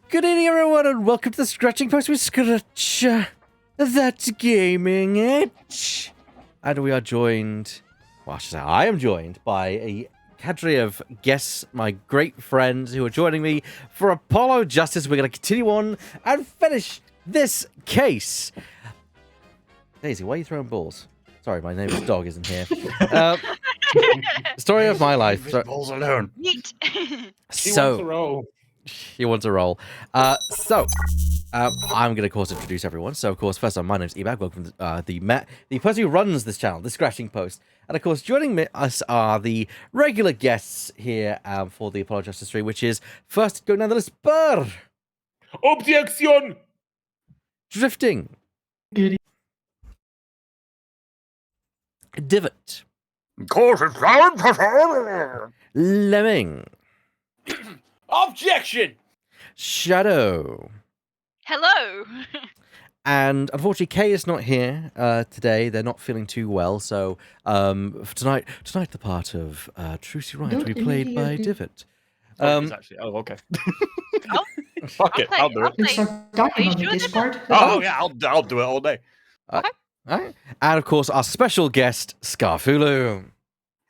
Good evening, everyone, and welcome to the Scratching Post with Scratch. That's Gaming It. And we are joined, well, I should say I am joined by a cadre of guests, my great friends who are joining me for Apollo Justice. We're going to continue on and finish this case. Daisy, why are you throwing balls? Sorry, my neighbor's dog isn't here. Story of my life. Balls alone. Neat. She wants to roll. He wants a roll. I'm going to, of course, introduce everyone. So, of course, first of all, my name's Ebag. Welcome to the person who runs this channel, the Scratching Post. And, of course, joining us are the regular guests here for the Apollo Justice 3, which is first going down the list, Burr. Objection! Drifting. Divot. Court is round. Lemming. Objection! Shadow. Hello. And unfortunately, Kay is not here today. They're not feeling too well. So for tonight, the part of Trucy Wright will be played by Divot. Actually, okay. Oh, Fuck it, I'll do it. Let's start talking Are on you the sure Discord. Oh yeah, I'll do it all day. All right. And of course, our special guest, Scarfulu.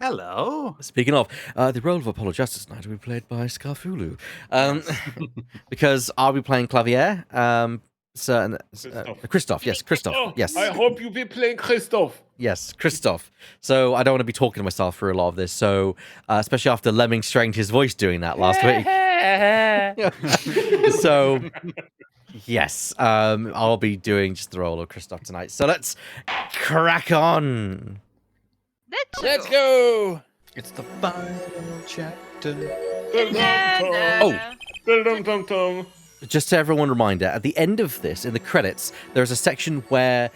Hello. Speaking of, the role of Apollo Justice tonight will be played by Scarfulu. Because I'll be playing Clavier. Christoph, yes, Christoph, Oh, yes. I hope you'll be playing Christoph. Yes, Christoph. So I don't want to be talking to myself through a lot of this. So, especially after Lemming strained his voice doing that last week. So, yes, I'll be doing just the role of Christoph tonight. So let's crack on. Let's go! It's the final chapter. Oh. Just to everyone reminder, at the end of this, in the credits, there's a section where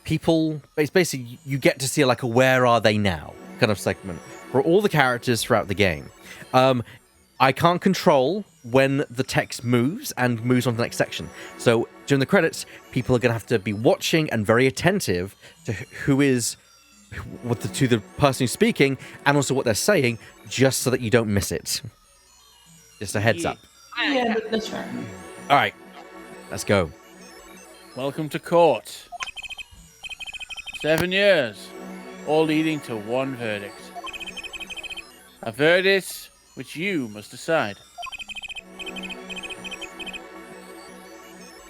people, it's basically, you get to see like a where are they now kind of segment for all the characters throughout the game. I can't control when the text moves and moves on to the next section. So during the credits, people are going to have to be watching and very attentive to to the person who's speaking and also what they're saying, just so that you don't miss it. Just a heads up. Yeah, that's fair. All right, let's go. Welcome to court. 7 years, all leading to one verdict. A verdict which you must decide.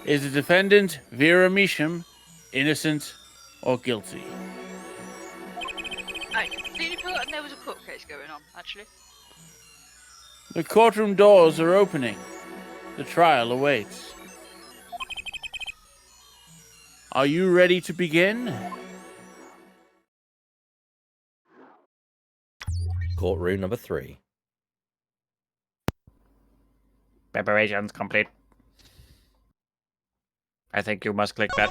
Is the defendant Vera Measham innocent or guilty? I completely forgot there was a court case going on, actually. The courtroom doors are opening. The trial awaits. Are you ready to begin? Courtroom number 3. Preparations complete. I think you must click that.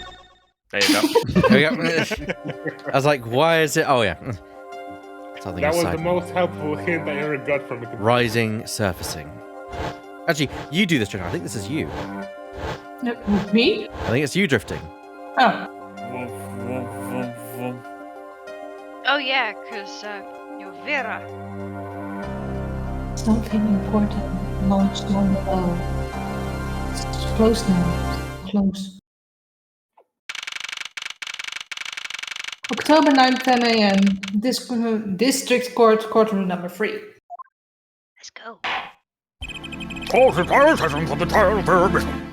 There you go. There we go. I was like, why is it? Oh, yeah. Something That was inside the me. most helpful hint I ever got from the computer. Rising, surfacing. Actually, you do this, John. I think this is you. Me? I think it's you drifting. Oh, Oh yeah, because you're Vera. something important launched long ago. It's close now. Close. October 9, 10 a.m. District Court, courtroom number 3. Let's go. Court is prioritizing for the trial of Vera Measham.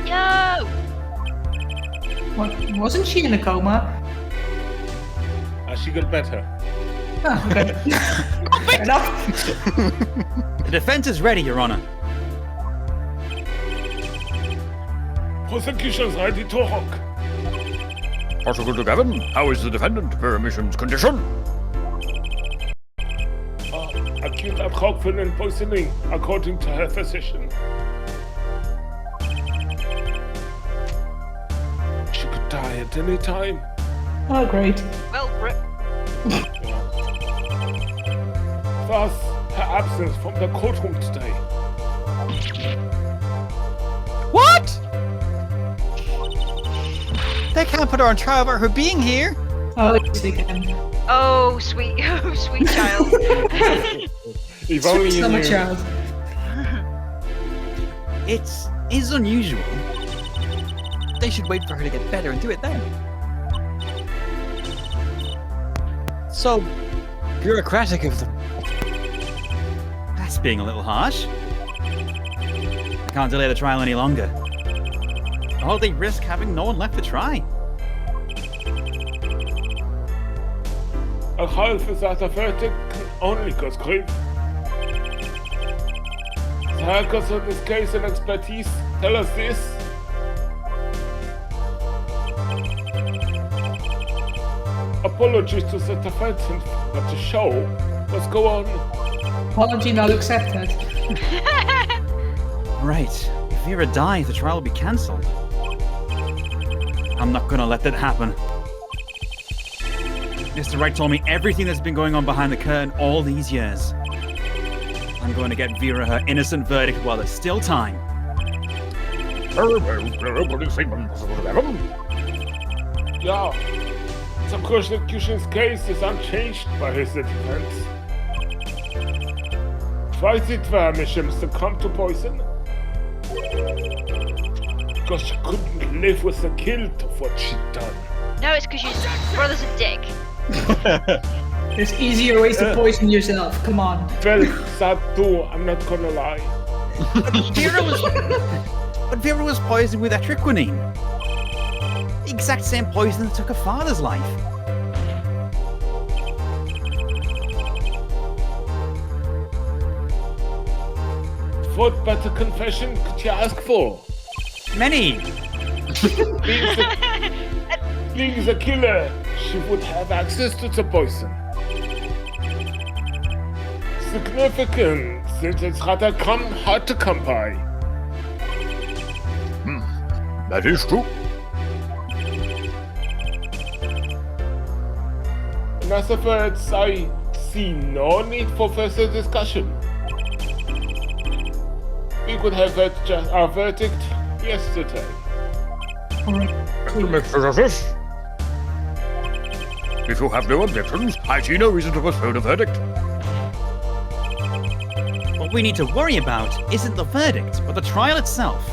Yo! What, wasn't she in a coma? She got better. Oh, okay. Fair enough. The defense is ready, Your Honor. Prosecution's ready to talk. Prosecutor Gavin, how is the defendant, Vera Measham's condition? Acute ad-hoc and poisoning, according to her physician. She could die at any time. Oh, great. Well, Brit. Thus, her absence from the courtroom today. What? They can't put her on trial about her being here. Oh, it's weekend. Oh, sweet child. If only Sweet you summer knew. child. It is unusual. They should wait for her to get better and do it then. So bureaucratic of them. That's being a little harsh. I can't delay the trial any longer. Or they risk having no one left to try. A half is that a verdict only cause grief. The hackers in this case and expertise tell us this. Apologies to the defendant, but the show must go on. Apology not accepted. Right. If Vera dies, the trial will be cancelled. I'm not gonna let that happen. Mr. Wright told me everything that's been going on behind the curtain all these years. I'm going to get Vera her innocent verdict while there's still time. Yeah, the prosecution's case is unchanged by his defense. Why did Vermisham succumb to poison? Because she couldn't live with the guilt of what she'd done. No, it's because your brother's a dick. There's easier ways to poison yourself. Come on. Well, sad too, I'm not gonna lie. But Vera was poisoned with etriquinine. The exact same poison that took her father's life. What better confession could you ask for? Many. Being the killer, she would have access to the poison. Significant, since it's hard to come by. That is true. In other words, I see no need for further discussion. We could have had our verdict yesterday. Mr. Justice, if you have no objections, I see no reason to postpone a verdict. What we need to worry about isn't the verdict, but the trial itself.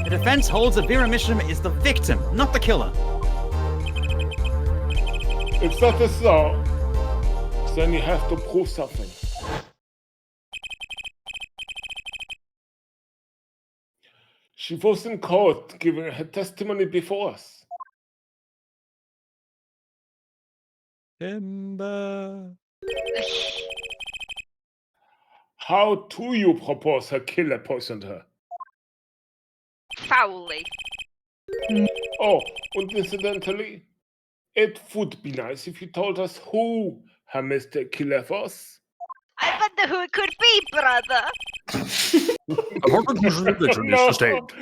The defense holds that Vera Mishram is the victim, not the killer. If that is so, then you have to prove something. She was in court giving her testimony before us. Timber. How do you propose her killer poisoned her? Foully. Oh, and incidentally, it would be nice if you told us who her Mr. Killer was. I wonder who it could be, brother. A prosecution's objection is sustained.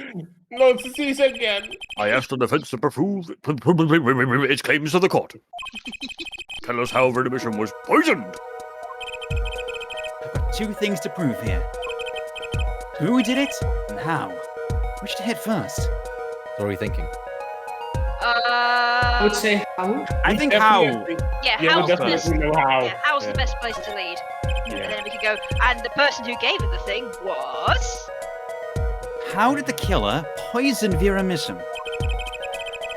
Not this again. I asked the defense to prove its claims to the court. Tell us how Vera Mishram was poisoned. I've got two things to prove here. Who did it, and how. Which to hit first? What are we thinking? I would say how. I think how. Yeah, Yeah, we how's the best? definitely know how. Yeah, how's the best place to lead? And then we could go. And the person who gave it the thing was. How did the killer poison Vera Mishram?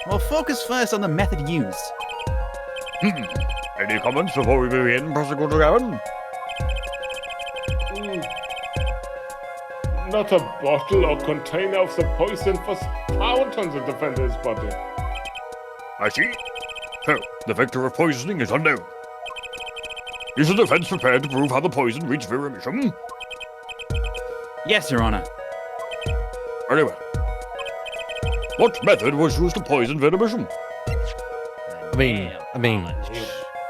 Well, focus first on the method used. Any comments before we begin, Prosecutor Gavin? Not a bottle or container of the poison was found on the defender's body. I see. So, the vector of poisoning is unknown. Is the defense prepared to prove how the poison reached Vera Mishram? Yes, Your Honor. Very well. What method was used to poison Vera Mishram? I mean,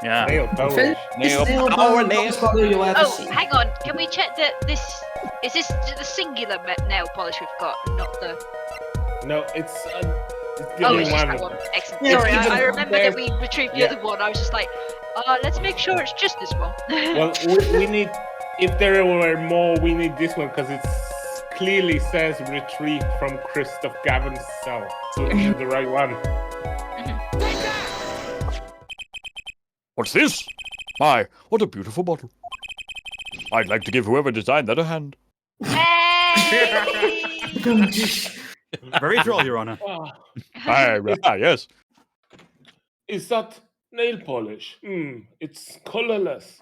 Yeah. Nail power. This nail power nail polish you'll ever Oh, see. hang on. Can we check that this is this the singular nail polish we've got, not the? No, it's the Oh, only it's just one. that one. Excellent. Yeah, Sorry, even I remember that there's- we retrieved the yeah. other one. I was just like, let's make sure it's just this one. Well, we need. If there were more, we need this one because it clearly says retrieved from Christoph Gavin's cell. So this is the right one. What's this? My, what a beautiful bottle. I'd like to give whoever designed that a hand. Hey! Very droll, Your Honor. Yes. Is that nail polish? It's colorless.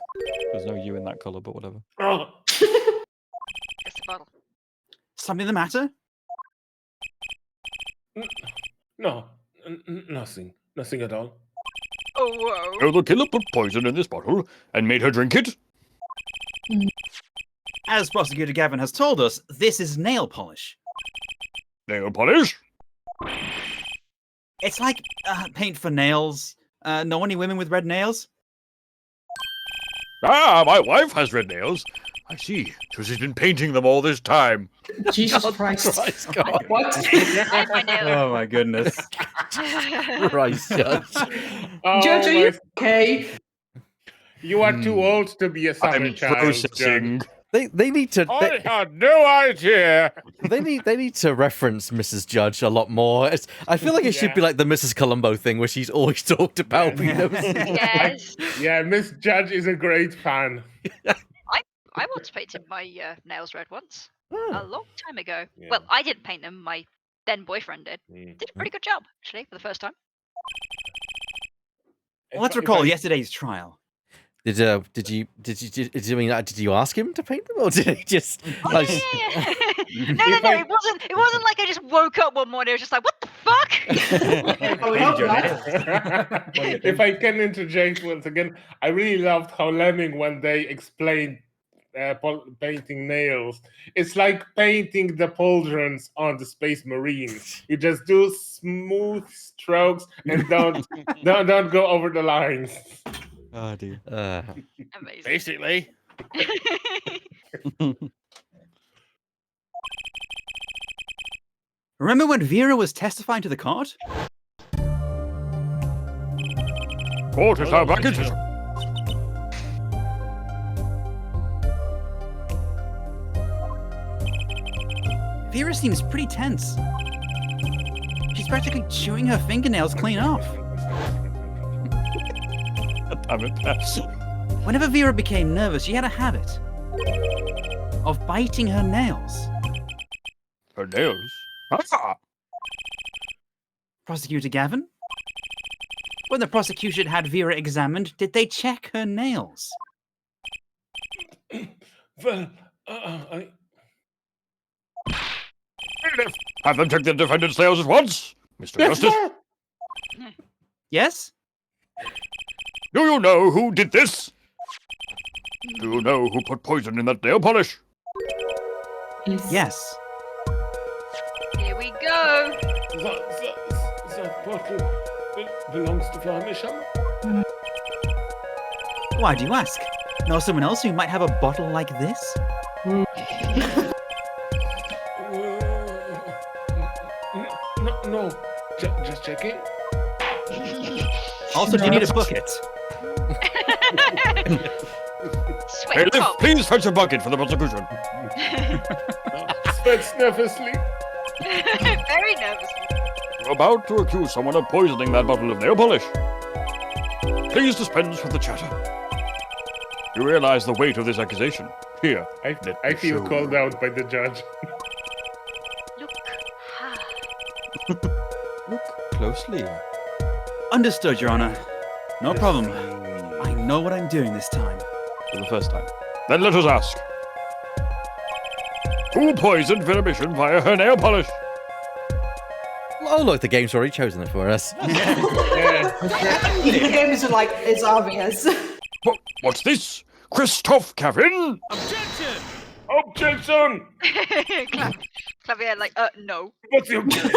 There's no U in that color, but whatever. Oh, It's the bottle. Something the matter? no, nothing. Nothing at all. Oh, whoa. So the killer put poison in this bottle and made her drink it? As Prosecutor Gavin has told us, this is nail polish. Nail polish? It's like paint for nails. Know any women with red nails? Ah, my wife has red nails. I see. So she's been painting them all this time. Jesus Christ. God. What? I my nail. Oh my goodness. Christ, Judge. Oh, Judge, are you my- okay? You are too old to be a summer I'm child. processing. They need to I had no idea. they need to reference Mrs. Judge a lot more. I feel like it should be like the Mrs. Columbo thing where she's always talked about. You know? Yes. Yeah, Miss Judge is a great fan. I once painted my nails red once. Oh. A long time ago. Yeah. Well, I didn't paint them. My then boyfriend did. Mm. Did a pretty good job, actually, for the first time. Well, let's If recall I- yesterday's trial. Did you ask him to paint them, or did he just? Oh, like, yeah. No, If no. I- It wasn't like I just woke up one morning. I was just like, what the fuck? Oh, we hope not. If I can interject once again, I really loved how Lemming, when they explained painting nails, it's like painting the pauldrons on the Space Marines. You just do smooth strokes and don't go over the lines. Oh, dear. Amazing. Basically. Remember when Vera was testifying to the court? Court is now back in session. Vera seems pretty tense. She's practically chewing her fingernails clean off. Damn it. Whenever Vera became nervous, she had a habit of biting her nails. Her nails? Ah! Prosecutor Gavin? When the prosecution had Vera examined, did they check her nails? Well, Bailiff, have them check the defendant's nails at once. Mr. Justice, Yes? do you know who did this? Do you know who put poison in that nail polish? Yes. Here we go. that bottle belongs to Varnisham? Why do you ask? Know someone else who might have a bottle like this? No, just checking. Also, do you need a bucket? Sweat Bailiff, top. please fetch a bucket for the prosecution. Sweats nervously. Very nervous. You're about to accuse someone of poisoning that bottle of nail polish. Please dispense with the chatter. You realize the weight of this accusation. Here, I me feel show called you. out by the judge. Look. Look closely. Understood, Your Honor. No problem. I know what I'm doing this time. For the first time. Then let us ask. Who poisoned Vera Mission via her nail polish? oh look, the game's already chosen it for us. The games are like, it's obvious. What's this? Christoph Kevin? Objection! Clavier, like, no. What's the objection?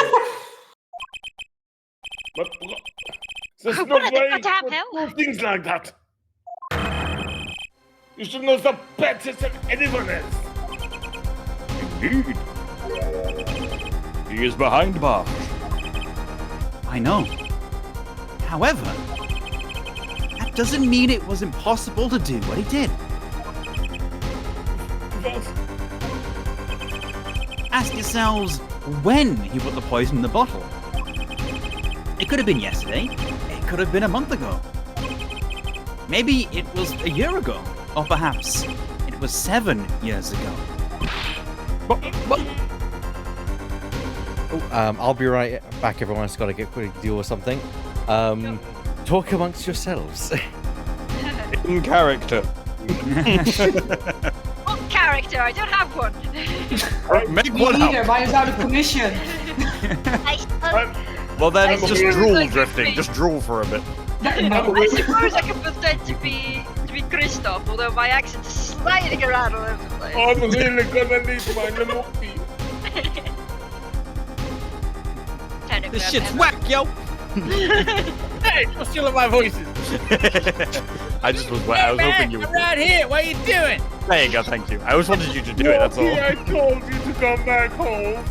But there's no What are the way goddamn to hell? do things like that. You should know the better than anyone else. Indeed. He is behind bars. I know. However, that doesn't mean it was impossible to do what he did. But Ask yourselves when he put the poison in the bottle. It could have been yesterday. It could have been a month ago. Maybe it was a year ago. Or perhaps it was 7 years ago. I'll be right back. Everyone's got to get quick deal with something. Talk amongst yourselves. In character. What character? I don't have one. Make Me one neither, up. mine's out of commission. Well then, I just suppose drool I could drifting. be- Just drool for a bit. I suppose I can pretend to be Christoph, although my accent is sliding around all over the place. I'm really gonna need my movie. Technically, This I'm shit's Emma. whack, yo. Hey, you're stealing my voices. I just was. I was hoping you I'm would. right here. What are you doing? There you go. Thank you. I always wanted you to do it. That's all. I told you to come back home.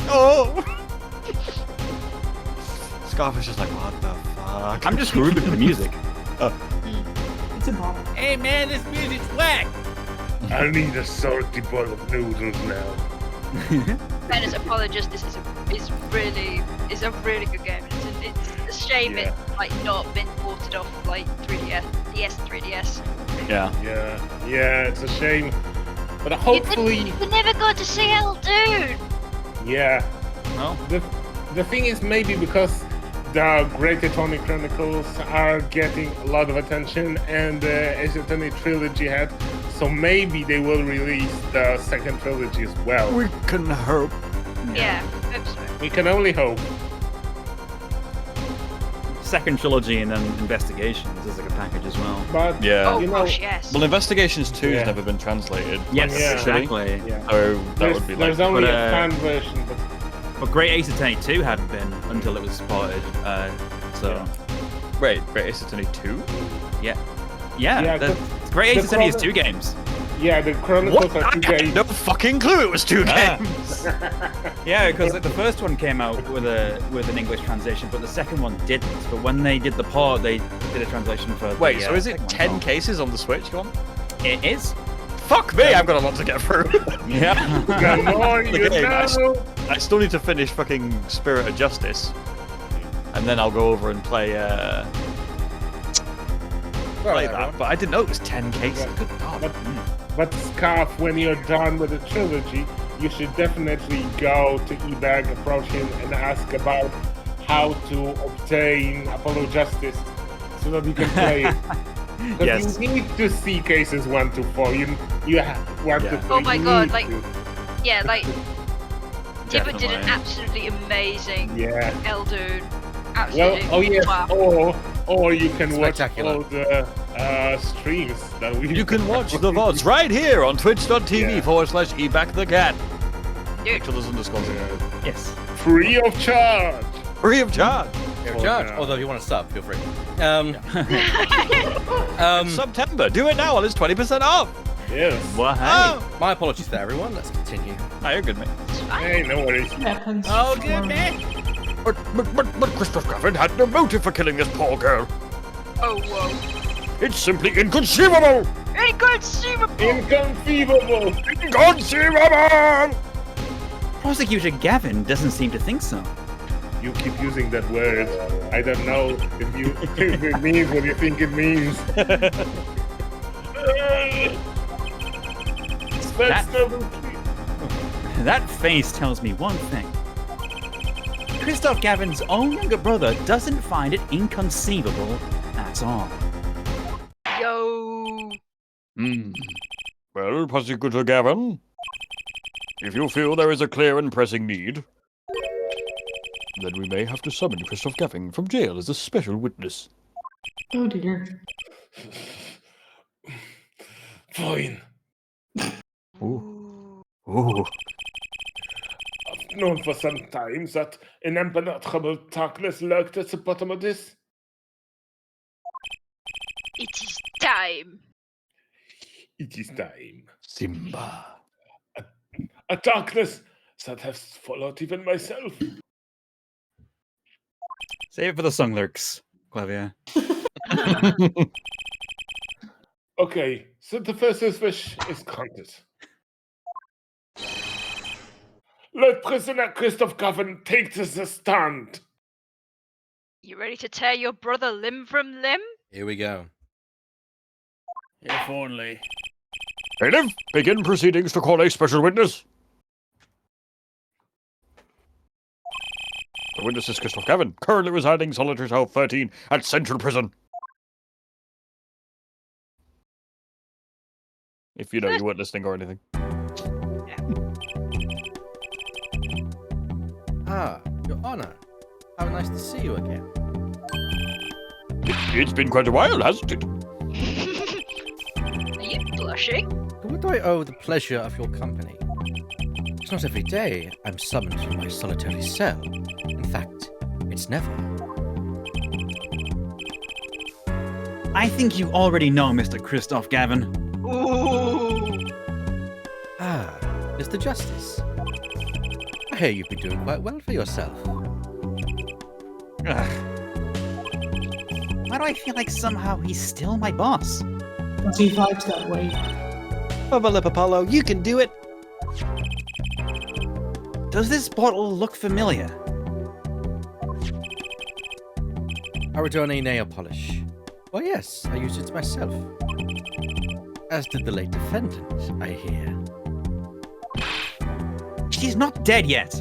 Oh. Scarf is just like, what the fuck? I'm just screwed with the music. It's a bomb. Hey, man, this music's whack. I need a salty bowl of noodles now. Fairness, Apologist is a really good game. It's a shame Yeah. it's like not been ported off like 3DS, DS, 3DS. Yeah. Yeah, it's a shame. But hopefully, You never got to see Eldoon. yeah. Well. The thing is, maybe because the Great Attorney Chronicles are getting a lot of attention, and the Ace Attorney trilogy had, so maybe they will release the second trilogy as well. We can hope. Yeah, hope so. We can only hope. Second trilogy and then Investigations is like a package as well. But Yeah. Oh you know, gosh, yes. Well, Investigations 2 Yeah. has never been translated. Yes, Yeah. exactly. yeah. So that there's, would be like. there's only but, a fan version, but But Great Ace Attorney 2 hadn't been until it was ported. So Wait, Ace Attorney 2? yeah, Yeah, the Great Ace the Attorney is chrono- 2 games. yeah, the Chronicles What? are I 2 had games. no fucking clue it was 2 Ah. games. Yeah, because the first one came out with an English translation, but the second one didn't. But when they did the port, they did a translation for. Wait, the, so is it second one 10 as well. cases on the Switch, Gone? It is. Fuck me, I've got a lot to get through. Yeah. The more you Okay, nice. know. I still need to finish fucking Spirit of Justice. And then I'll go over and play that. But I didn't know it was 10 cases. Yeah. Good God. But Scarf, when you're done with the trilogy, you should definitely go to eBay, approach him, and ask about how to obtain Apollo Justice so that you can play it. Because Yes. you need to see cases 1 to 4. You have 1 to Yeah. 3. Oh my you God, need like- to. Yeah, like Tibbet did an Definitely. absolutely amazing Yeah. Eldoon. Well, Absolutely. oh yeah. Wow. Or you can watch Spectacular. all the streams that we. You can watch the VODs right here on twitch.tv Yeah. /ebackthecat. Dude. Make sure there's underscores in there. Yes. Free of charge. Free of charge. Fair For charge. now. Although if you want to sub, feel free. September. Do it now while it's 20% off. Yes. Well, hey. Oh, My apologies for everyone. Let's continue. no, you're good, mate. It's fine. Hey, no worries. Happens. Oh, good, man. But Christoph Gavin had no motive for killing this poor girl. Oh, whoa. It's simply inconceivable. Inconceivable! Inconceivable. Inconceivable. Prosecutor Gavin doesn't seem to think so. You keep using that word. I don't know if it means what you think it means. That's That face tells me one thing. Christoph Gavin's own younger brother doesn't find it inconceivable at all. Yo. Well, Prosecutor Gavin, if you feel there is a clear and pressing need, then we may have to summon Christoph Gavin from jail as a special witness. Oh dear. Fine. Ooh. Ooh. I've known for some time that an impenetrable darkness lurked at the bottom of this. It is time. It is time. Simba. A darkness that has followed even myself. Save it for the song lyrics, Clavia. Okay, so the first wish is granted. Let prisoner Christoph Gavin take the stand. You ready to tear your brother limb from limb? Here we go. If only. Bailiff, begin proceedings to call a special witness. The witness is Christoph Gavin, currently residing Solitary Cell 13 at Central Prison. If you weren't listening or anything. Ah, Your Honor. How nice to see you again. It's been quite a while, hasn't it? Are you blushing? To what do I owe the pleasure of your company? It's not every day I'm summoned from my solitary cell. In fact, it's never. I think you already know, Mr. Christoph Gavin. Ooh. Ah, Mr. Justice. I hear you've been doing quite well for yourself. Ugh. Why do I feel like somehow he's still my boss? But he vibes that way. Bubba Lip Apollo, you can do it! Does this bottle look familiar? Aridone nail polish. Why, yes, I used it myself. As did the late defendant, I hear. She's not dead yet!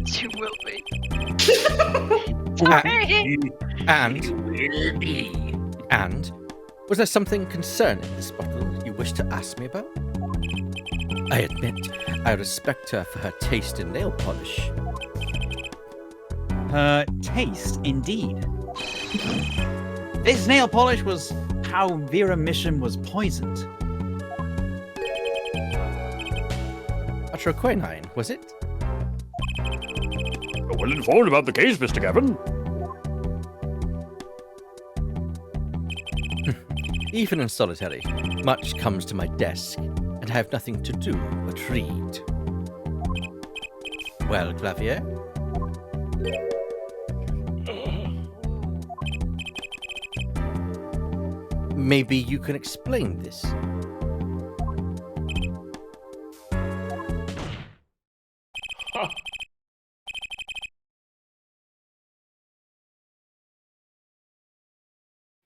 She will be. And was there something concerning this bottle you wish to ask me about? I admit, I respect her for her taste in nail polish. Her taste, indeed. This nail polish was how Vera Mission was poisoned. Atroquinine, was it? You're well informed about the case, Mr. Gavin. Even in solitary, much comes to my desk, and I have nothing to do but read. Well, Clavier? Maybe you can explain this.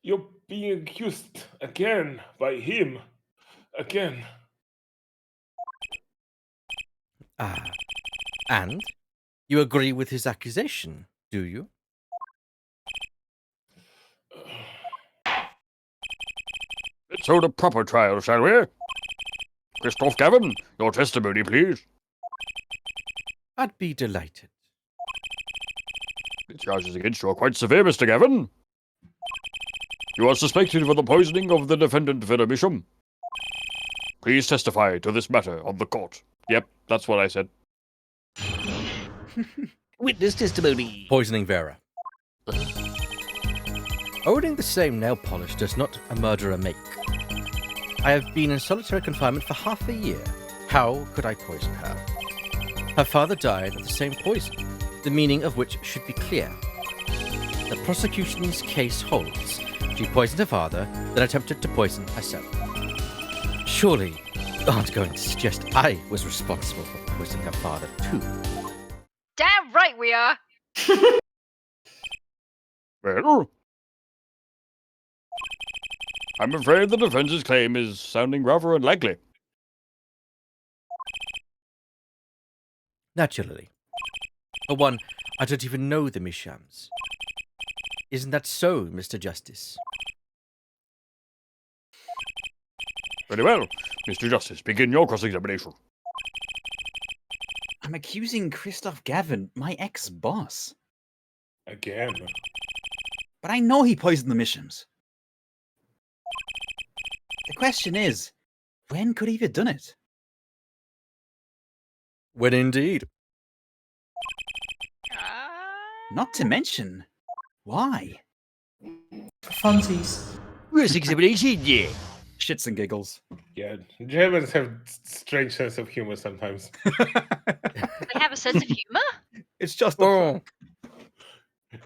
You're being accused again by him. Again. Ah. And? You agree with his accusation, do you? Let's hold a proper trial, shall we? Christoph Gavin, your testimony, please. I'd be delighted. The charges against you are quite severe, Mr. Gavin. You are suspected of the poisoning of the defendant Vera Mission. Please testify to this matter on the court. Yep, that's what I said. Witness testimony. Poisoning Vera. Owning the same nail polish does not a murderer make. I have been in solitary confinement for half a year. How could I poison her? Her father died of the same poison, the meaning of which should be clear. The prosecution's case holds. She poisoned her father, then attempted to poison herself. Surely, you aren't going to suggest I was responsible for poisoning her father too. Damn right we are. Well, I'm afraid the defense's claim is sounding rather unlikely. Naturally. For one, I don't even know the Mishams. Isn't that so, Mr. Justice? Very well. Mr. Justice, begin your cross-examination. I'm accusing Christoph Gavin, my ex-boss. Again. But I know he poisoned the Mishams. The question is, when could he have done it? When indeed. Not to mention, why? For funsies. Cross-examination, yeah. Shits and giggles. Yeah, Germans have strange sense of humor sometimes. They have a sense of humor? It's just Oh,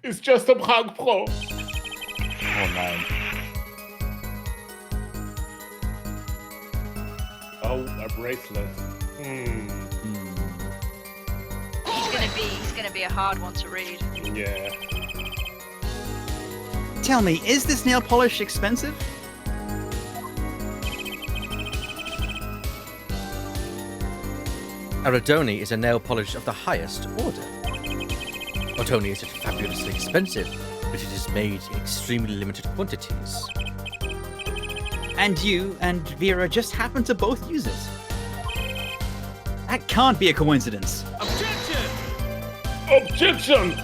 It's just a Prague Pro. Oh man. Oh, a bracelet. He's gonna be a hard one to read. Yeah. Tell me, is this nail polish expensive? Aradoni is a nail polish of the highest order. Not only is it fabulously expensive, but it is made in extremely limited quantities. And you and Vera just happen to both use it. That can't be a coincidence. Objection!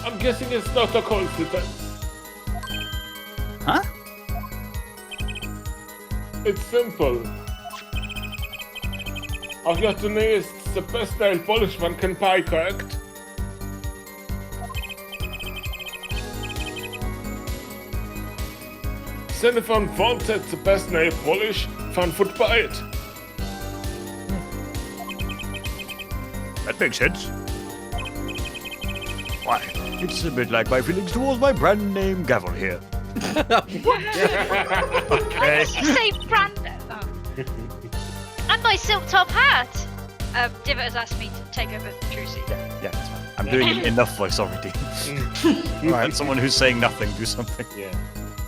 I'm guessing it's not a coincidence. Huh? It's simple. Aradoni is the best nail polish one can buy, correct? Then if one wanted the best nail polish, one would buy it. That makes sense. Why, it's a bit like my feelings towards my brand name Gavel here. Why did you say Brando? Oh. And my silk top hat. Divot has asked me to take over Trucy. Yeah, that's fine. I'm doing enough voice already. Alright, someone who's saying nothing, do something. Yeah.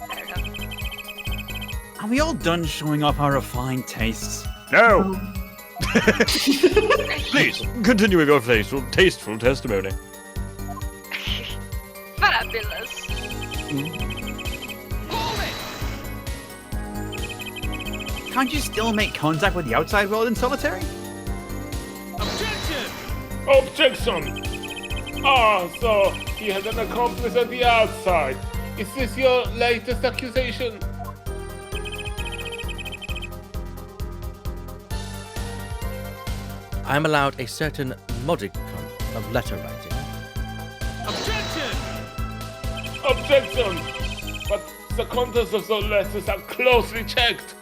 Fair enough. Are we all done showing off our refined tastes? No! Please, continue with your tasteful testimony. Fabulous. Can't you still make contact with the outside world in solitary? Objection! Ah, so he has an accomplice on the outside. Is this your latest accusation? I'm allowed a certain modicum of letter writing. Objection! But the contents of those letters are closely checked.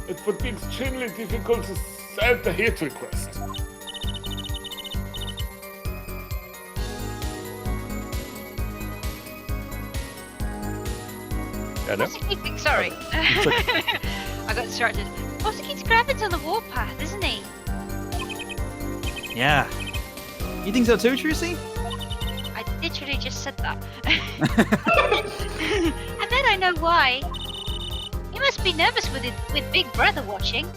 It would be extremely difficult to send a hit request. Hello? Sorry. I got distracted. Also keeps grabbing on the warpath, isn't he? Yeah. You think so too, Trucy? I literally just said that. And then I know why. You must be nervous with Big Brother watching.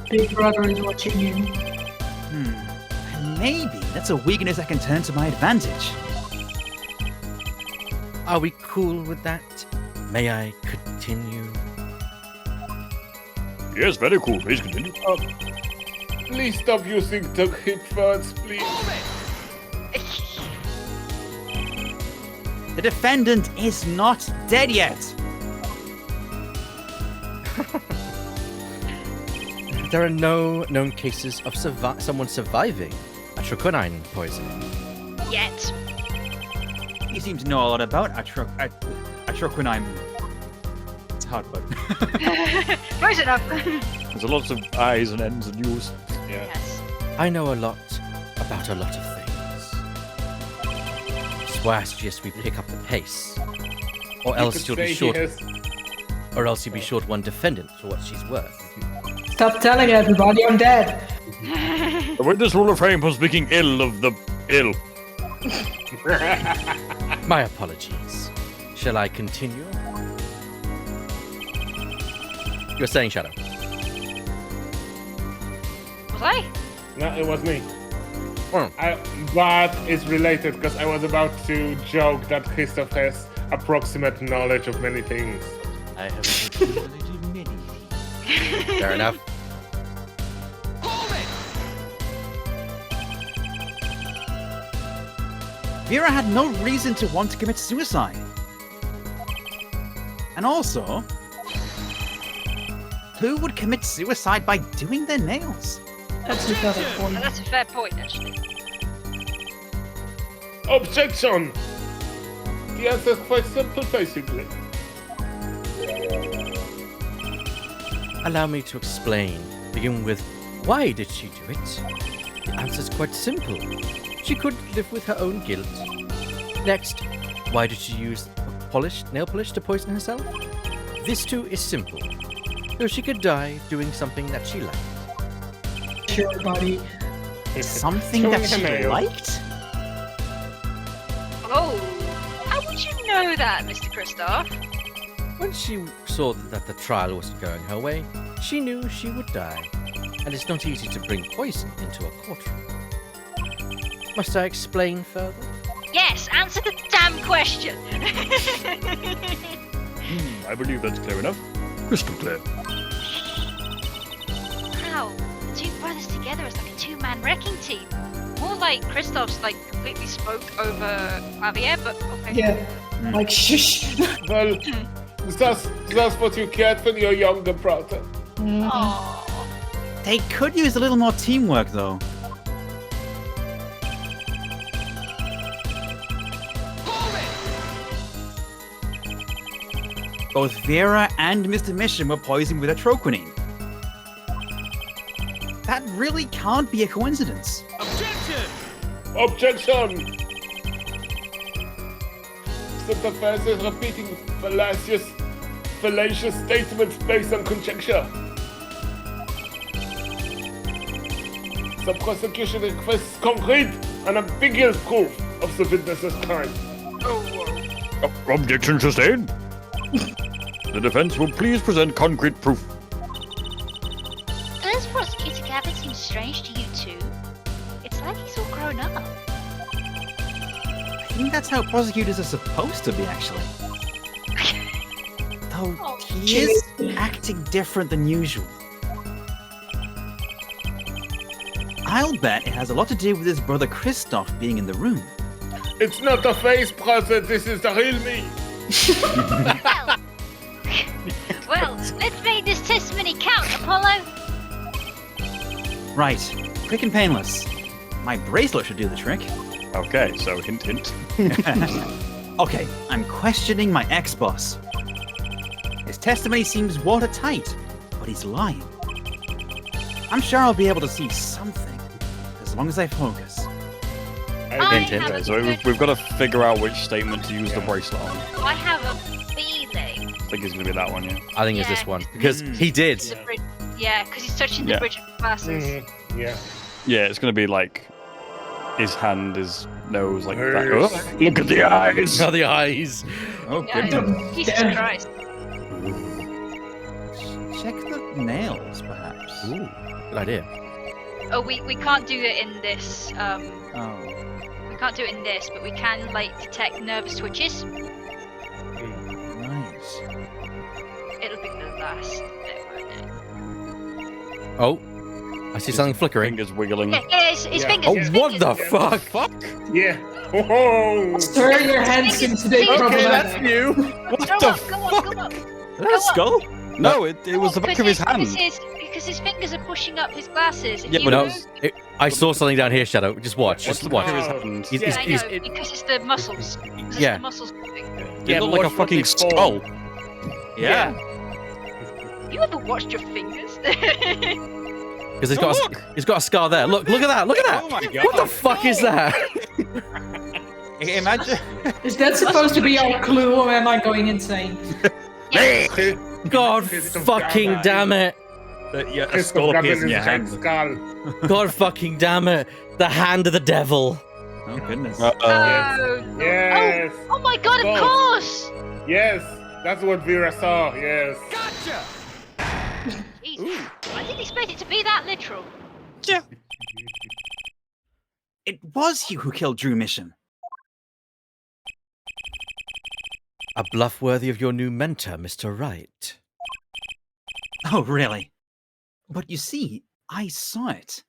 Big Brother is watching you. And maybe that's a weakness I can turn to my advantage. Are we cool with that? May I continue? Yes, very cool. Please continue. Please stop using the hit words, please. The defendant is not dead yet. There are no known cases of someone surviving a troconine poisoning. Yet. You seem to know a lot about atroquinine. It's a hard word. Close enough. There's lots of I's and N's and U's. Yeah. Yes. I know a lot about a lot of things. So I suggest we pick up the pace, or else you'll be short. Or else you'll be short one defendant for what she's worth. Stop telling everybody I'm dead. The witness will refrain from speaking ill of the ill. My apologies. Shall I continue? You're saying, Shadow. Was I? No, it was me. Oh. But it's related because I was about to joke that Christoph has approximate knowledge of many things. I have accumulated many. Fair enough. Vera had no reason to want to commit suicide. And also, who would commit suicide by doing their nails? That's a better Oh, point. that's a fair point, actually. Objection! The answer is quite simple, basically. Allow me to explain. Begin with, why did she do it? The answer's quite simple. She could live with her own guilt. Next, why did she use nail polish to poison herself? This too is simple. So she could die doing something that she liked. Sure, buddy. Something Showing that her she nails. liked? Oh, how would you know that, Mr. Kristoff? When she saw that the trial wasn't going her way, she knew she would die. And it's not easy to bring poison into a courtroom. Must I explain further? Yes, answer the damn question. I believe that's clear enough. Crystal clear. Wow, the two brothers together is like a two-man wrecking team. More like Christoph's like completely spoke over Javier, but okay. Yeah. Like, shush. Well, that's what you get from your younger brother. Aww. They could use a little more teamwork, though. Both Vera and Mr. Mission were poisoned with atroquinine. That really can't be a coincidence. Objection! The defense is repeating fallacious statements based on conjecture. The prosecution requests concrete and ambiguous proof of the witness's crime. Objection sustained. The defense will please present concrete proof. Does Prosecutor Gavin seem strange to you too? It's like he's all grown up. I think that's how prosecutors are supposed to be, actually. Though Oh, he is acting different than usual. I'll bet it has a lot to do with his brother Christoph being in the room. It's not the face, brother, this is the real me. Well, let's make this testimony count, Apollo. Right, quick and painless. My bracelet should do the trick. Okay, so hint, hint. Okay, I'm questioning my ex-boss. His testimony seems watertight, but he's lying. I'm sure I'll be able to see something, as long as I focus. I Hint, hint. have a Okay, so good- we've got to figure out which statement to use the bracelet on. I have a feeling. I think it's going to be that one, yeah. I think it's this one because he did. The bridge. Yeah, because he's touching the Yeah. bridge of glasses. Yeah. Yeah, it's going to be like his hand, his nose, like that. Yes. Oh, look at the eyes! Oh, the eyes. Oh, Yeah, goodness. Jesus Yeah. Christ. Check the nails, perhaps. Ooh, good idea. Oh, we can't do it in this. Oh. We can't do it in this, but we can like detect nervous twitches. Right. It'll be the last bit, won't it? Oh, I see something flickering. Fingers wiggling. Yeah, his Yeah. fingers. Oh, his what fingers. the fuck? Yeah. Oh. Stir your hands into the Okay, problem. that's new. What Go the up, go up, go up. Is that a skull? No, it was the back of his hand. Because his fingers are pushing up his glasses. If Yeah, you but No, move- I saw something down here, Shadow. Just watch. What's Just the back watch. of his hand? He's- Yeah, I he's- know, because it's the muscles. It's Yeah. the muscles moving. It Yeah, looked like a watch what fucking they fall. skull. Yeah. You ever watched your fingers? Because he's got a scar there. Look at that. Look at that. Oh my god. What the fuck is that? Imagine. Is that supposed to be our clue, or am I going insane? Yes. God Christoph fucking Gavin. damn it. Yeah, a Christoph skull Gavin appears in is your a hand. skull. God fucking damn it. The hand of the devil. Oh goodness. Oh, no. Yes. Oh my god, of God. course! Yes. That's what Vera saw. Yes. Jesus. I didn't expect it to be that literal. It was you who killed Drew Mission. A bluff worthy of your new mentor, Mr. Wright. Oh, really? But you see, I saw it.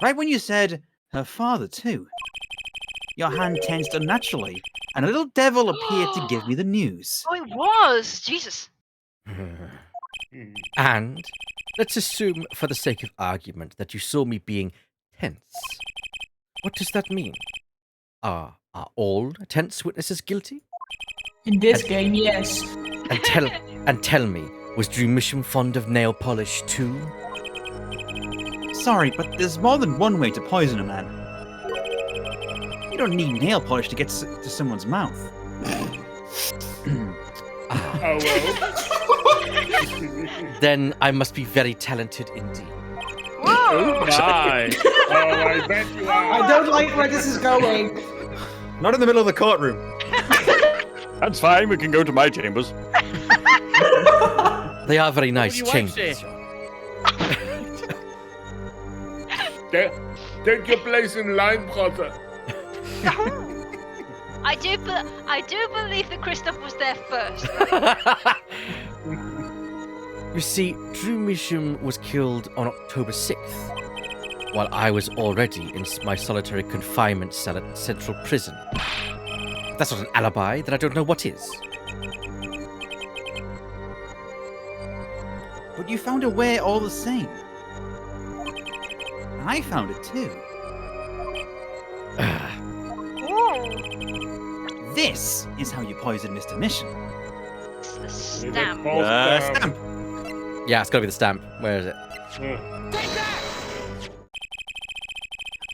Right when you said, her father too. Your hand tensed unnaturally, and a little devil appeared to give me the news. Oh, it was! Jesus. And let's assume, for the sake of argument, that you saw me being tense. What does that mean? Are all tense witnesses guilty? In this game, yes. And tell me, was Drew Mission fond of nail polish too? Sorry, but there's more than one way to poison a man. You don't need nail polish to get to someone's mouth. Oh well. Then I must be very talented indeed. Whoa! Nice. Oh, I bet you are. I don't like where this is going. Not in the middle of the courtroom. That's fine, we can go to my chambers. They are very nice What do you want, chambers. Take your place in line, brother. I do believe that Christoph was there first. You see, Drew Misham was killed on October 6th, while I was already in my solitary confinement cell at Central Prison. If that's not an alibi, then I don't know what is. But you found a way all the same. I found it too. This is how you poison Mr. Mission. It's the Is it stamp. false Stamp. Yeah, it's gotta be the stamp. Where is it?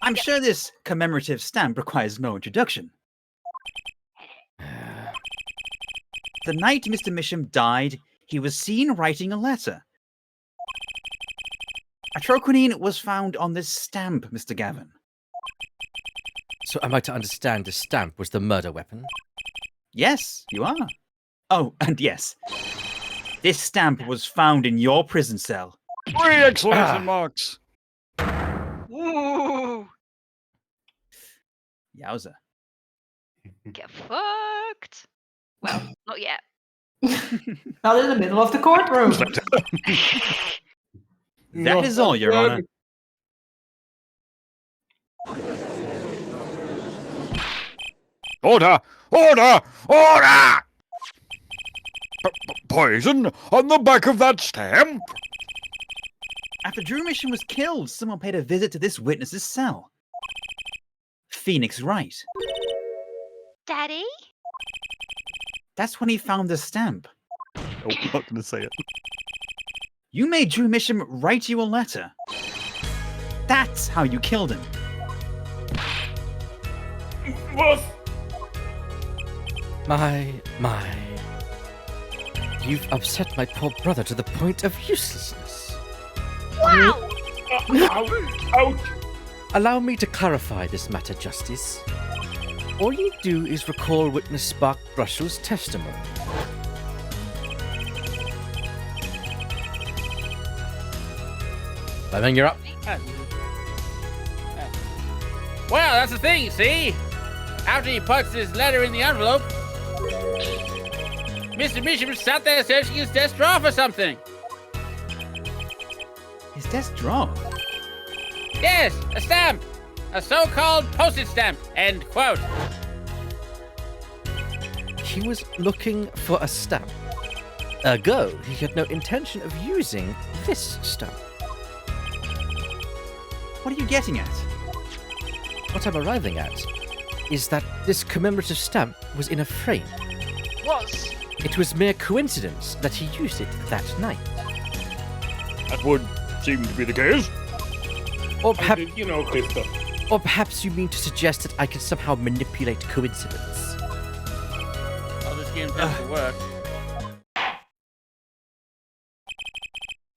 I'm sure this commemorative stamp requires no introduction. The night Mr. Misham died, he was seen writing a letter. Atroquinine was found on this stamp, Mr. Gavin. So am I to understand the stamp was the murder weapon? Yes, you are. Oh, and yes. This stamp was found in your prison cell. 3 exclamation marks. Ooh, Yowza. get fucked. Well, not yet. Not in the middle of the courtroom. That is all, Your Honor. Order! Order! Order! Poison on the back of that stamp? After Drew Mission was killed, someone paid a visit to this witness's cell. Phoenix Wright. Daddy? That's when he found the stamp. Oh, I'm not going to say it. You made Drew Misham write you a letter. That's how you killed him. Boss! My. You've upset my poor brother to the point of uselessness. Wow! Ouch! Allow me to clarify this matter, Justice. All you do is recall witness Spark Brushell's testimony. Lemon, you're up. Well, that's the thing, you see? After he puts his letter in the envelope, Mr. Misham sat there searching his desk drawer for something. His desk drawer. Yes, a stamp. A so-called postage stamp. End quote. He was looking for a stamp. Ergo, he had no intention of using this stamp. What are you getting at? What I'm arriving at is that this commemorative stamp was in a frame. Was. It was mere coincidence that he used it that night. That would seem to be the case. Or How perhaps, did you know, Christoph? or perhaps you mean to suggest that I can somehow manipulate coincidence. I'll just give him time to work.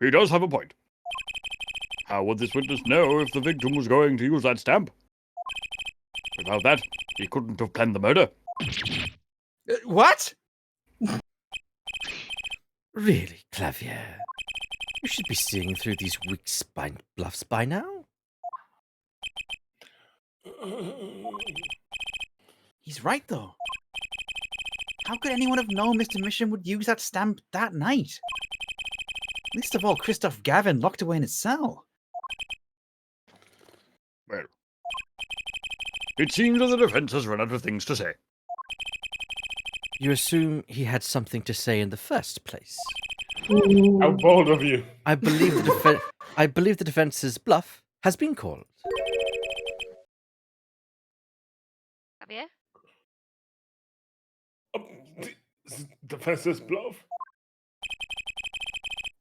He does have a point. How would this witness know if the victim was going to use that stamp? Without that, he couldn't have planned the murder. What? Really, Clavier? You should be seeing through these weak spine bluffs by now. He's right, though. How could anyone have known Mr. Mission would use that stamp that night? Least of all, Christoph Gavin locked away in his cell. Well, it seems that the defense has run out of things to say. You assume he had something to say in the first place. How bold of you. I believe the defense's bluff has been called. Javier? Defense's bluff?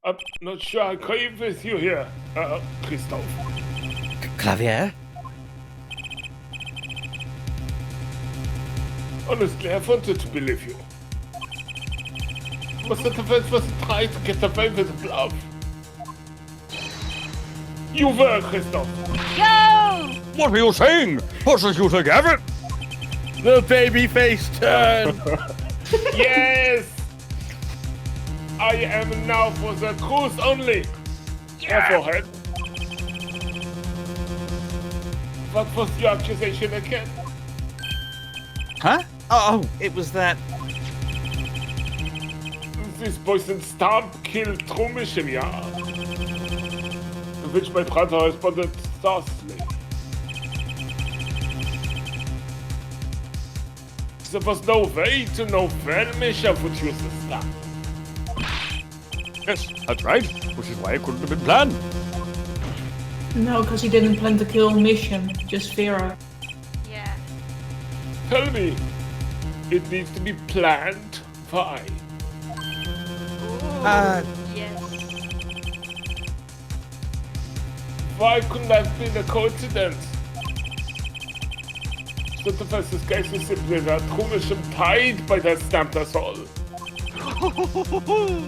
I'm not sure I agree with you here, Christoph. Clavier? Honestly, I wanted to believe you. But the defense was trying to get away with the bluff. You were, Christoph. Yo! What are you saying, Prosecutor Gavin? The baby face turn. Yes! I am now for the cruise only. Forehead. What was your accusation again? Huh? Oh, it was that. This poison stamp killed true mission, yeah. To which my brother responded thusly. There was no way to know when Misha would use the stamp. Yes, that's right. Which is why it couldn't have been planned. No, because he didn't plan to kill Mission, just Vera. Yeah. Tell me, it needs to be planned. Why? Yes. Why couldn't that have been a coincidence? So the first case is simply that true mission died by that stamp, that's all.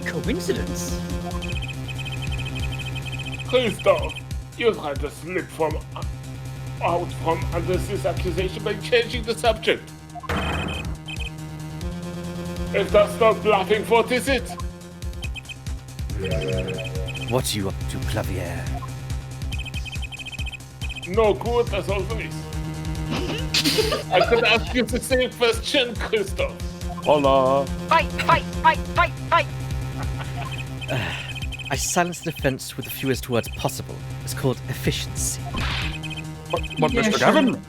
Coincidence? Christoph, you tried to slip out from under this accusation by changing the subject. If that's not bluffing, what is it? What are you up to, Clavier? No good as always. I could ask you the same question, Christoph. Hola. Fight, fight, fight, fight, fight. I silence the defense with the fewest words possible. It's called efficiency. But Yeah, Mr. sure. Gavin,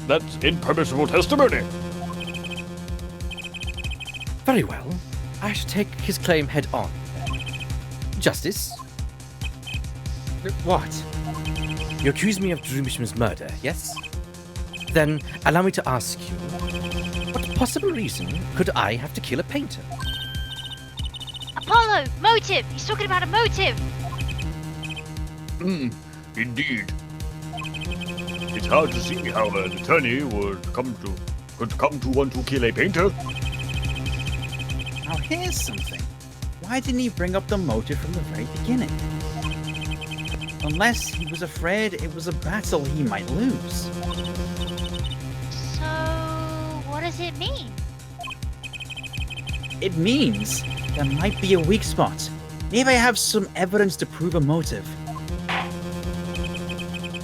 that's impermissible testimony. Very well. I should take his claim head on. Justice, What? you accuse me of Drew Misham's murder, yes? Then allow me to ask you, what possible reason could I have to kill a painter? Apollo, motive. He's talking about a motive. Indeed. It's hard to see how an attorney could come to want to kill a painter. Now here's something. Why didn't he bring up the motive from the very beginning? Unless he was afraid it was a battle he might lose. So, what does it mean? It means there might be a weak spot. Maybe I have some evidence to prove a motive.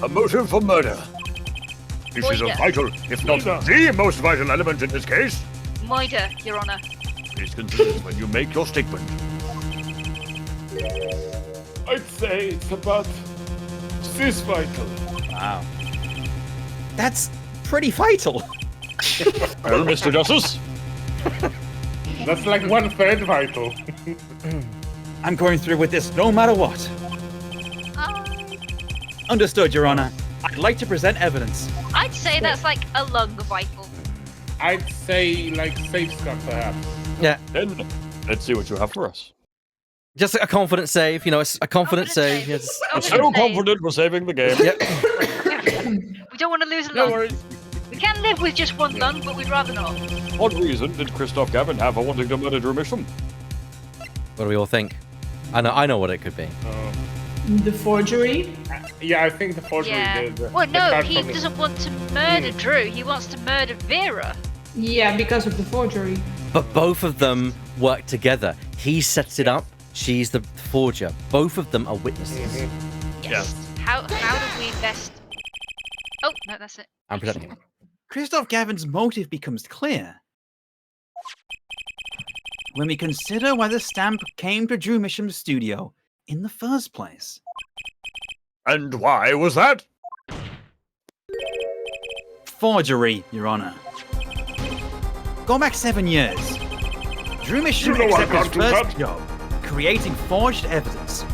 A motive for murder. This is a Moida. vital, if not the most vital element in this case. Moida, Your Honor. Please consider it when you make your statement. I'd say it's about this vital. Wow. That's pretty vital. Well, Mr. Justice, That's like 1/3 vital. I'm going through with this no matter what. Understood, Your Honor. I'd like to present evidence. I'd say that's like a lung vital. I'd say like safe Scott perhaps. Yeah, then let's see what you have for us. just a confident save, a confident save. Yes. I'm so confident we're saving the game. Yep. We don't want to lose a No lung. worries. We can live with just one lung, but we'd rather not. What reason did Christoph Gavin have for wanting to murder Drew Misham? What do we all think? I know what it could be. The forgery? Yeah, I think the forgery Yeah. did. Well, no, card he from- doesn't want to murder Drew. He wants to murder Vera. Yeah, because of the forgery. But both of them work together. He sets it up. She's the forger. Both of them are witnesses. Yes. How do we best? Oh no, that's it. I'm presenting him. Christoph Gavin's motive becomes clear when we consider why the stamp came to Drew Misham's studio in the first place. And why was that? Forgery, Your Honor. Go back 7 years. Drew Misham You know I accepted his can't do first that. job, creating forged evidence.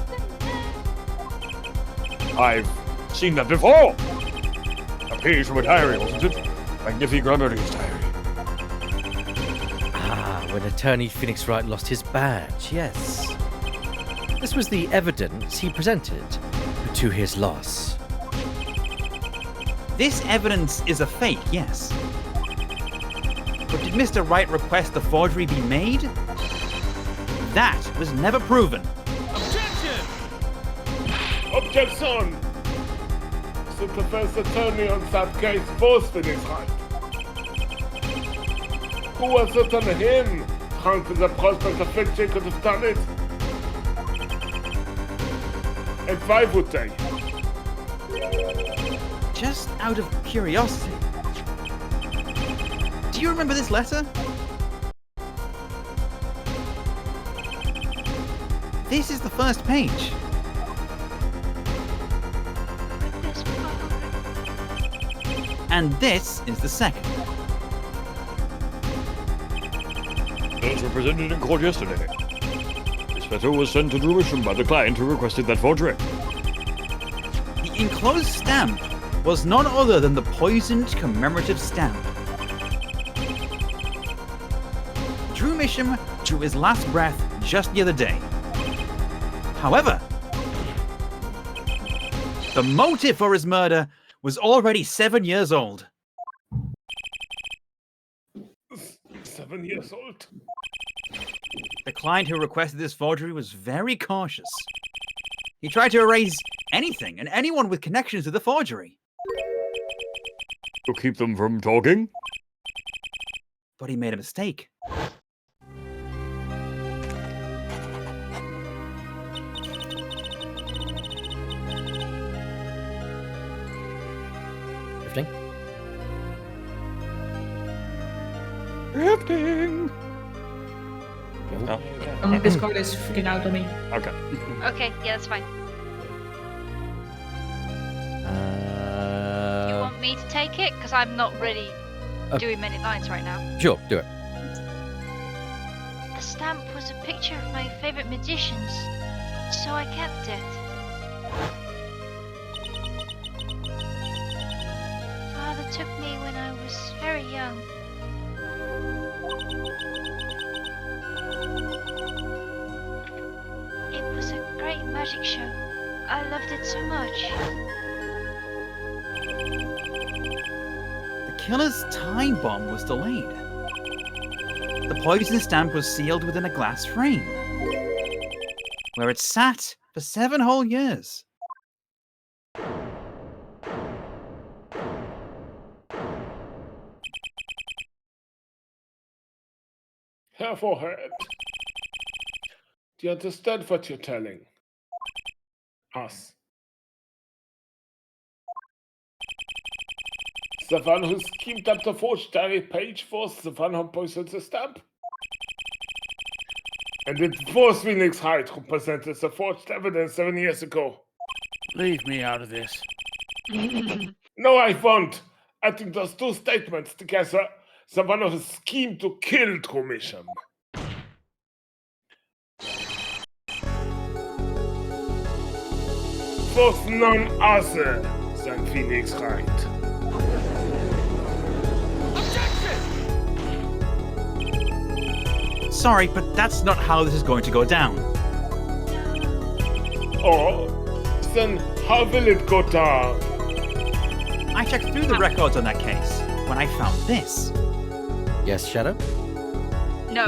I've seen that before. A page from a diary, wasn't it? Magnifique Grammarius diary. Ah, when attorney Phoenix Wright lost his badge, yes. This was the evidence he presented to his loss. This evidence is a fake, yes. But did Mr. Wright request the forgery be made? That was never proven. Objection! The defense attorney on that case was Phoenix Wright. Who was it on him? Frank with the prospect of Fitchy could have done it. And why would they? Just out of curiosity, do you remember this letter? This is the first page. This phone. And this is the second. Those were presented in court yesterday. This letter was sent to Drewisham by the client who requested that forgery. The enclosed stamp was none other than the poisoned commemorative stamp. Drew Misham drew his last breath just the other day. However, the motive for his murder was already 7 years old. 7 years old. The client who requested this forgery was very cautious. He tried to erase anything and anyone with connections to the forgery. To keep them from talking? But he made a mistake. Drifting. Drifting! Oh, This card is freaking out on me. okay. Okay, yeah, that's fine. You want me to take it? Because I'm not really doing many lines right now. Sure, do it. The stamp was a picture of my favorite magicians, so I kept it. Father took me when I was very young. It was a great magic show. I loved it so much. The killer's time bomb was delayed. The poison stamp was sealed within a glass frame, where it sat for 7 whole years. Her forehead. Do you understand what you're telling us? The one who schemed up the forged diary page was the one who poisoned the stamp? And it was Phoenix Hyde who presented the forged evidence 7 years ago. Leave me out of this. No, I won't. I think those two statements together, the one who schemed to kill Trumisham. Was none other than Phoenix Hyde. Sorry, but that's not how this is going to go down. Or then how will it go down? I checked through the records on that case when I found this. Yes, Shadow? No,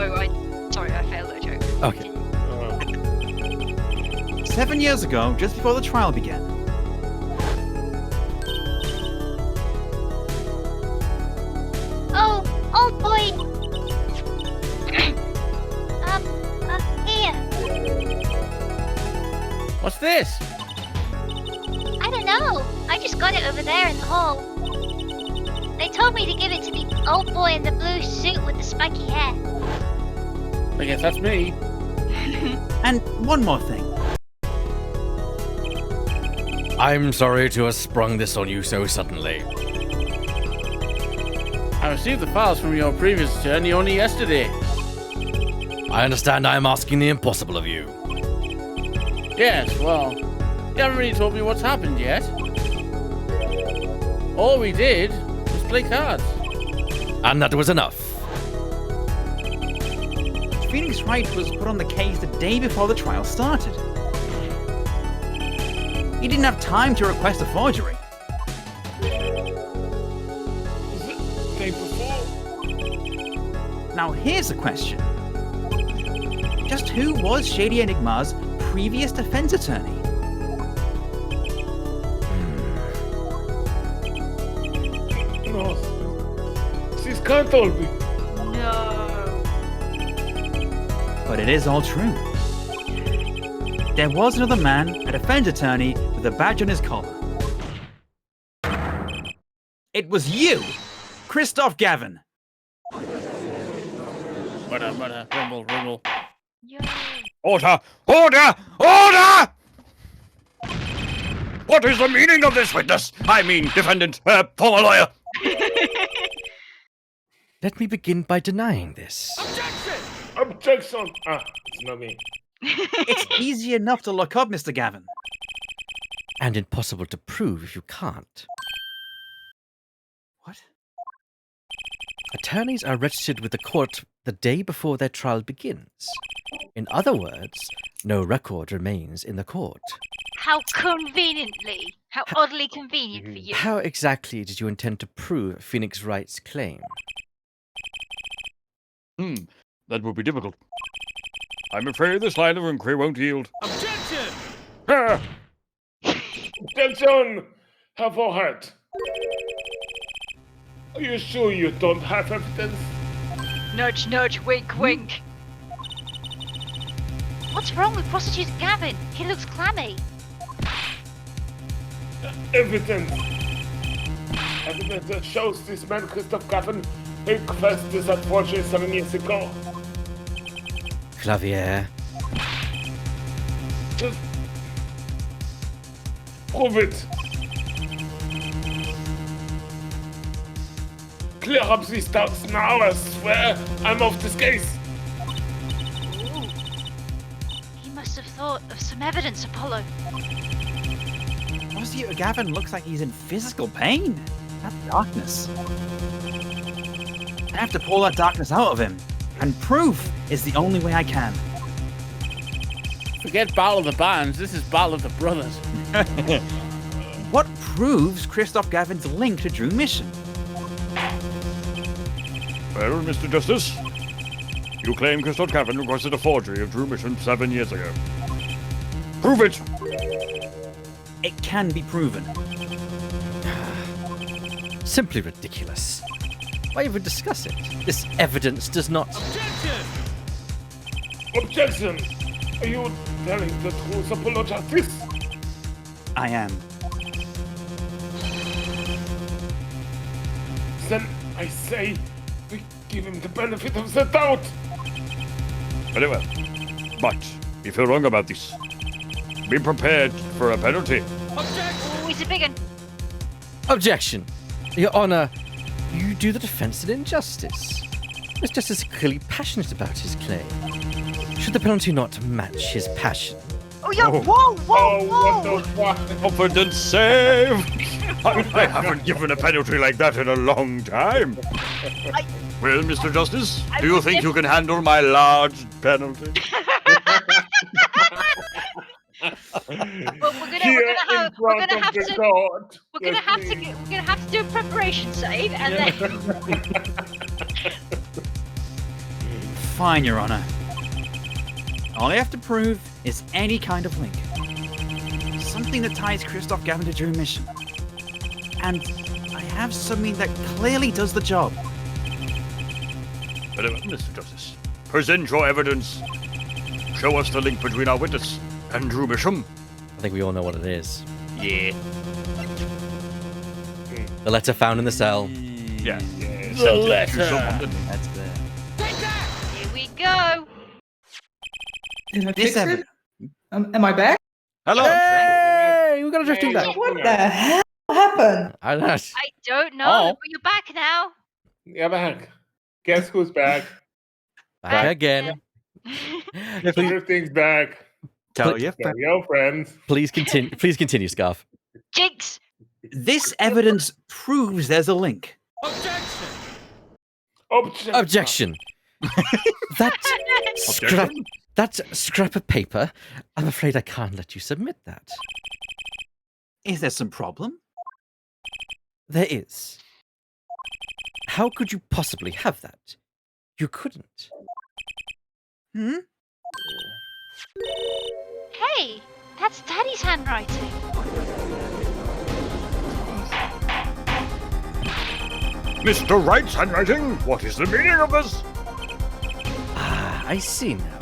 sorry, I failed that joke. Okay. 7 years ago, just before the trial began. Oh, old boy! Here. What's this? I don't know. I just got it over there in the hall. They told me to give it to the old boy in the blue suit with the spiky hair. I guess that's me. And one more thing. I'm sorry to have sprung this on you so suddenly. I received the files from your previous attorney only yesterday. I understand I am asking the impossible of you. Yes, well, you haven't really told me what's happened yet. All we did was play cards. And that was enough. Phoenix Wright was put on the case the day before the trial started. He didn't have time to request a forgery. Was it the day before? Now here's a question. Just who was Shady Enigma's previous defense attorney? No. This can't all be. No. No. But it is all true. There was another man, a defense attorney, with a badge on his collar. It was you, Christoph Gavin. Rumble. Yo. Order! Order! Order! What is the meaning of this witness? I mean, defendant, former lawyer. Let me begin by denying this. Objection! Ah, it's not me. It's easy enough to look up, Mr. Gavin. And impossible to prove if you can't. What? Attorneys are registered with the court the day before their trial begins. In other words, no record remains in the court. How conveniently. How oddly convenient for you. How exactly did you intend to prove Phoenix Wright's claim? That would be difficult. I'm afraid this line of inquiry won't yield. Objection! Ah! Objection! Have a heart. Are you sure you don't have evidence? Nudge, nudge, wink, wink. What's wrong with Prosecutor Gavin? He looks clammy. Evidence. Evidence that shows this man, Christoph Gavin, who confessed this unfortunate 7 years ago. Clavier. Just prove it. Clear up these doubts now, I swear I'm off this case. Ooh. He must have thought of some evidence, Apollo. Prosecutor Gavin looks like he's in physical pain. That darkness. I have to pull that darkness out of him. And proof is the only way I can. Forget Battle of the Bands. This is Battle of the Brothers. What proves Christoph Gavin's link to Drew Mission? Well, Mr. Justice, you claim Christoph Gavin requested a forgery of Drew Mission 7 years ago. Prove it! It can be proven. Simply ridiculous. Why even discuss it? This evidence does not... Objection! Are you telling the truth, Apollo Justice? I am. Then I say we give him the benefit of the doubt. Very well. But if you're wrong about this, be prepared for a penalty. Ooh, he's a big one. Objection! Your Honor, you do the defense an injustice. This justice is clearly passionate about his claim. Should the penalty not match his passion? Oh, yeah, Oh. whoa, whoa, Oh, whoa! what the fuck? Confidence save! I haven't given a penalty like that in a long time. Well, Mr. Justice, do you think you can handle my large penalty? Well, we're Here in gonna front have of the to. court. We're gonna have to do a preparation save, and then Fine, Your Honor. All I have to prove is any kind of link. Something that ties Christoph Gavin to Drew Mission. And I have something that clearly does the job. Very well, Mr. Justice. Present your evidence. Show us the link between our witness and Drew Mission. I think we all know what it is. Yeah. The letter found in the cell. Yeah. The letter. That's there. here we go. Did I This fix it? evidence. Am I back? Hello. Hey! We got a drifting back. What the hell happened? I don't know. I don't know, Oh. but you're back now. Yeah, back. Guess who's back? Back again. Everything's back. Tell you. Tell your friends. Please continue. Please continue, Scarf. Jinx. This evidence proves there's a link. Objection. Objection. That scrap of paper. I'm afraid I can't let you submit that. Is there some problem? There is. How could you possibly have that? You couldn't. Hmm? Hey, that's Daddy's handwriting. Mr. Wright's handwriting? What is the meaning of this? Ah, I see now.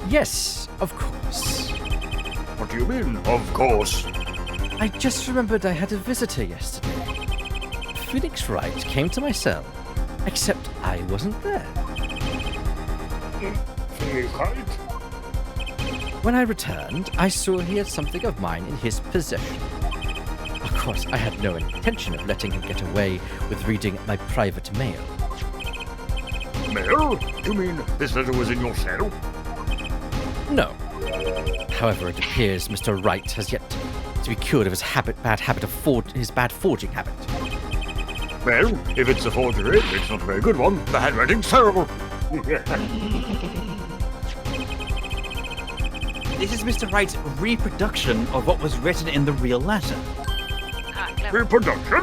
Yes, of course. What do you mean, of course? I just remembered I had a visitor yesterday. Phoenix Wright came to my cell, except I wasn't there. Phoenix Wright? When I returned, I saw he had something of mine in his possession. Of course, I had no intention of letting him get away with reading my private mail. Mail? You mean this letter was in your cell? No. However, it appears Mr. Wright has yet to be cured of his bad forging habit. Well, if it's a forgery, it's not a very good one. The handwriting's terrible. This is Mr. Wright's reproduction of what was written in the real letter. Ah, clever. Reproduction?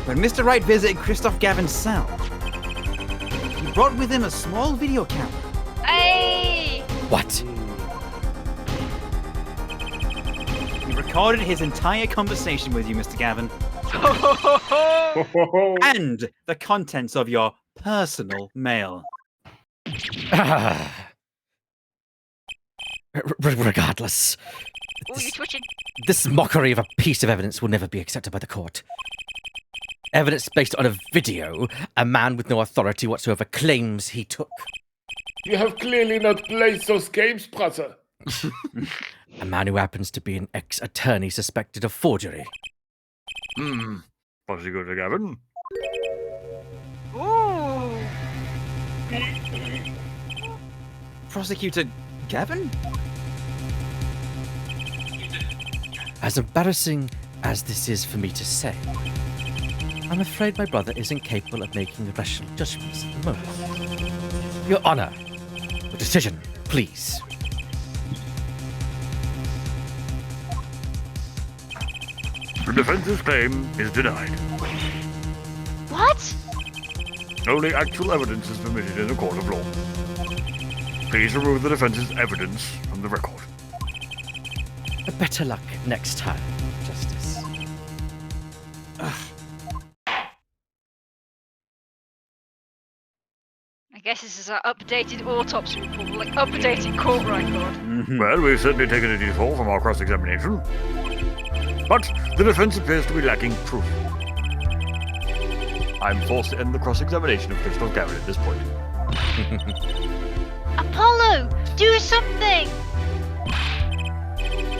When Mr. Wright visited Christoph Gavin's cell, he brought with him a small video camera. Hey! What? He recorded his entire conversation with you, Mr. Gavin, and the contents of your personal mail. Regardless, Oh, you're twitching. this mockery of a piece of evidence will never be accepted by the court. Evidence based on a video a man with no authority whatsoever claims he took. You have clearly not played those games, brother. A man who happens to be an ex-attorney suspected of forgery. Prosecutor Gavin? Ooh. Prosecutor Gavin? As embarrassing as this is for me to say, I'm afraid my brother is incapable of making rational judgments at the moment. Your Honor, a decision, please. The defense's claim is denied. What? Only actual evidence is permitted in a court of law. Please remove the defense's evidence from the record. Better luck next time, Justice. I guess this is our updated autopsy report, like updated court record. Well, we've certainly taken a detour from our cross-examination. But the defense appears to be lacking proof. I'm forced to end the cross-examination of Christoph Gavin at this point. Apollo, do something!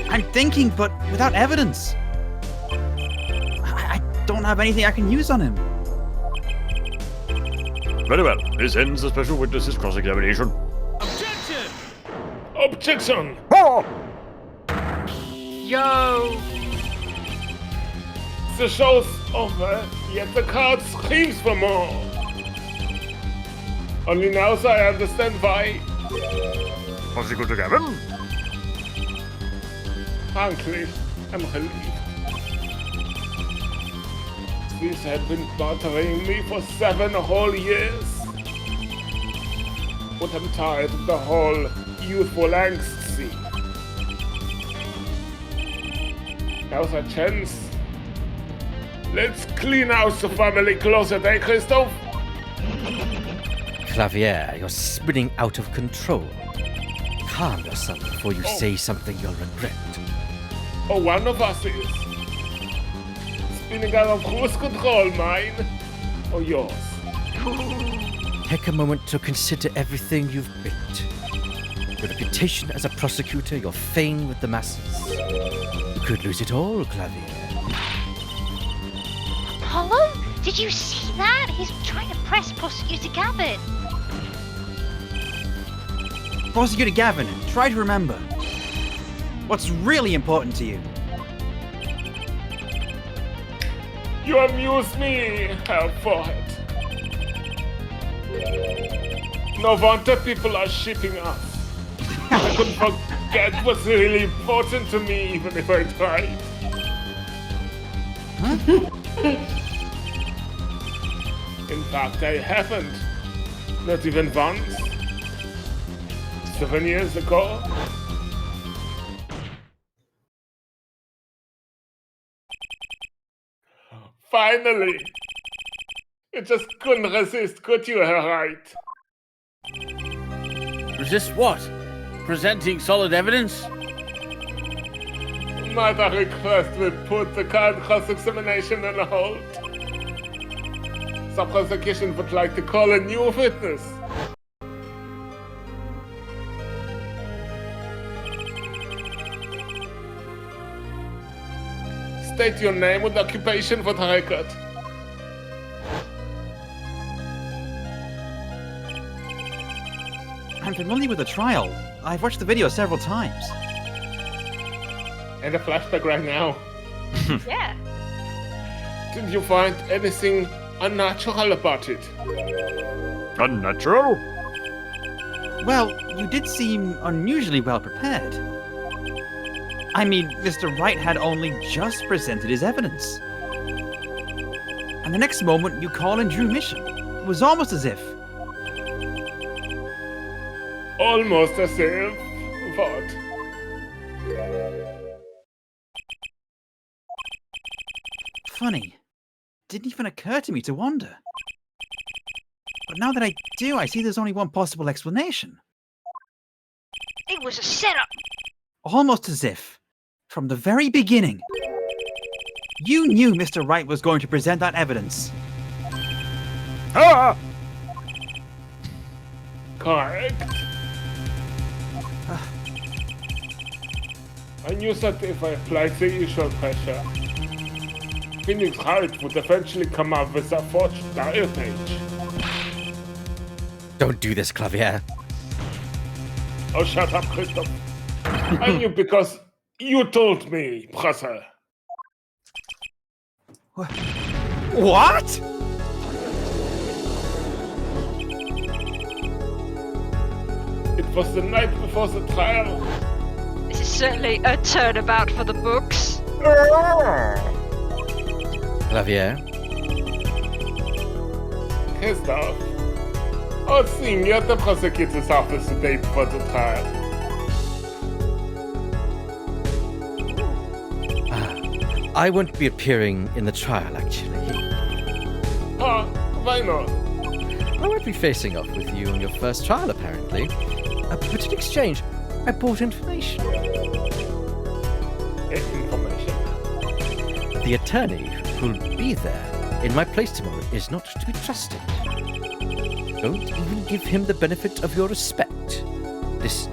I'm thinking, but without evidence. I don't have anything I can use on him. Very well, this ends the special witness's cross-examination. Objection! Objection! Oh! Yo! The show's over, yet the card screams for more. Only now I understand why. Prosecutor Gavin? Frankly, I'm relieved. This had been bothering me for 7 whole years. But I'm tired of the whole youthful angst scene. Now's our chance. Let's clean out the family closet, eh, Christoph? Clavier, you're spinning out of control. Calm yourself before you say something you'll regret. Oh, one of us is. Spinning out of cruise control, mine or yours? Take a moment to consider everything you've built. Your reputation as a prosecutor, your fame with the masses. You could lose it all, Clavier. Apollo? Did you see that? He's trying to press Prosecutor Gavin. Prosecutor Gavin, try to remember. What's really important to you? You amuse me, Herr Forehead. No wonder people are shipping us. I couldn't forget what's really important to me, even if I tried. In fact, I haven't. Not even once. 7 years ago. Finally! You just couldn't resist, could you, Right? Resist what? Presenting solid evidence? Might I request we put the current cross-examination on hold? The prosecution would like to call a new witness. State your name and occupation for the record. I'm familiar with the trial. I've watched the video several times. And a flashback right now. Yeah. Did you find anything unnatural about it? Unnatural? Well, you did seem unusually well prepared. I mean, Mr. Wright had only just presented his evidence. And the next moment, you call in Drew Mission. It was almost as if... Almost as if... What? Funny. Didn't even occur to me to wonder. But now that I do, I see there's only one possible explanation. It was a setup. Almost as if, from the very beginning, you knew Mr. Wright was going to present that evidence. Ah! Correct. I knew that if I applied the usual pressure, Phoenix Wright would eventually come up with a forged dial page. Don't do this, Clavier. Oh, shut up, Christoph. I knew because you told me, brother. What? It was the night before the trial. This is certainly a turnabout for the books. Clavier, Christoph. Oh, see me at the prosecutor's office the day before the trial. I won't be appearing in the trial, actually. Ah, why not? I won't be facing off with you on your first trial, apparently. But in exchange, I bought information. Information? The attorney who'll be there in my place tomorrow is not to be trusted. Don't even give him the benefit of your respect. Listen,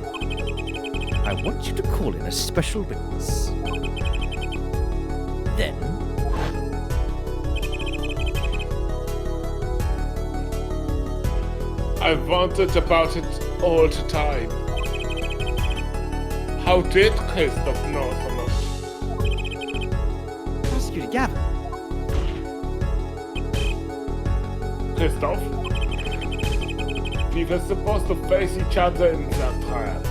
I want you to call in a special witness. Then, I wondered about it all the time. How did Christoph know so much? Prosecutor Gavin. Christoph? We were supposed to face each other in that trial.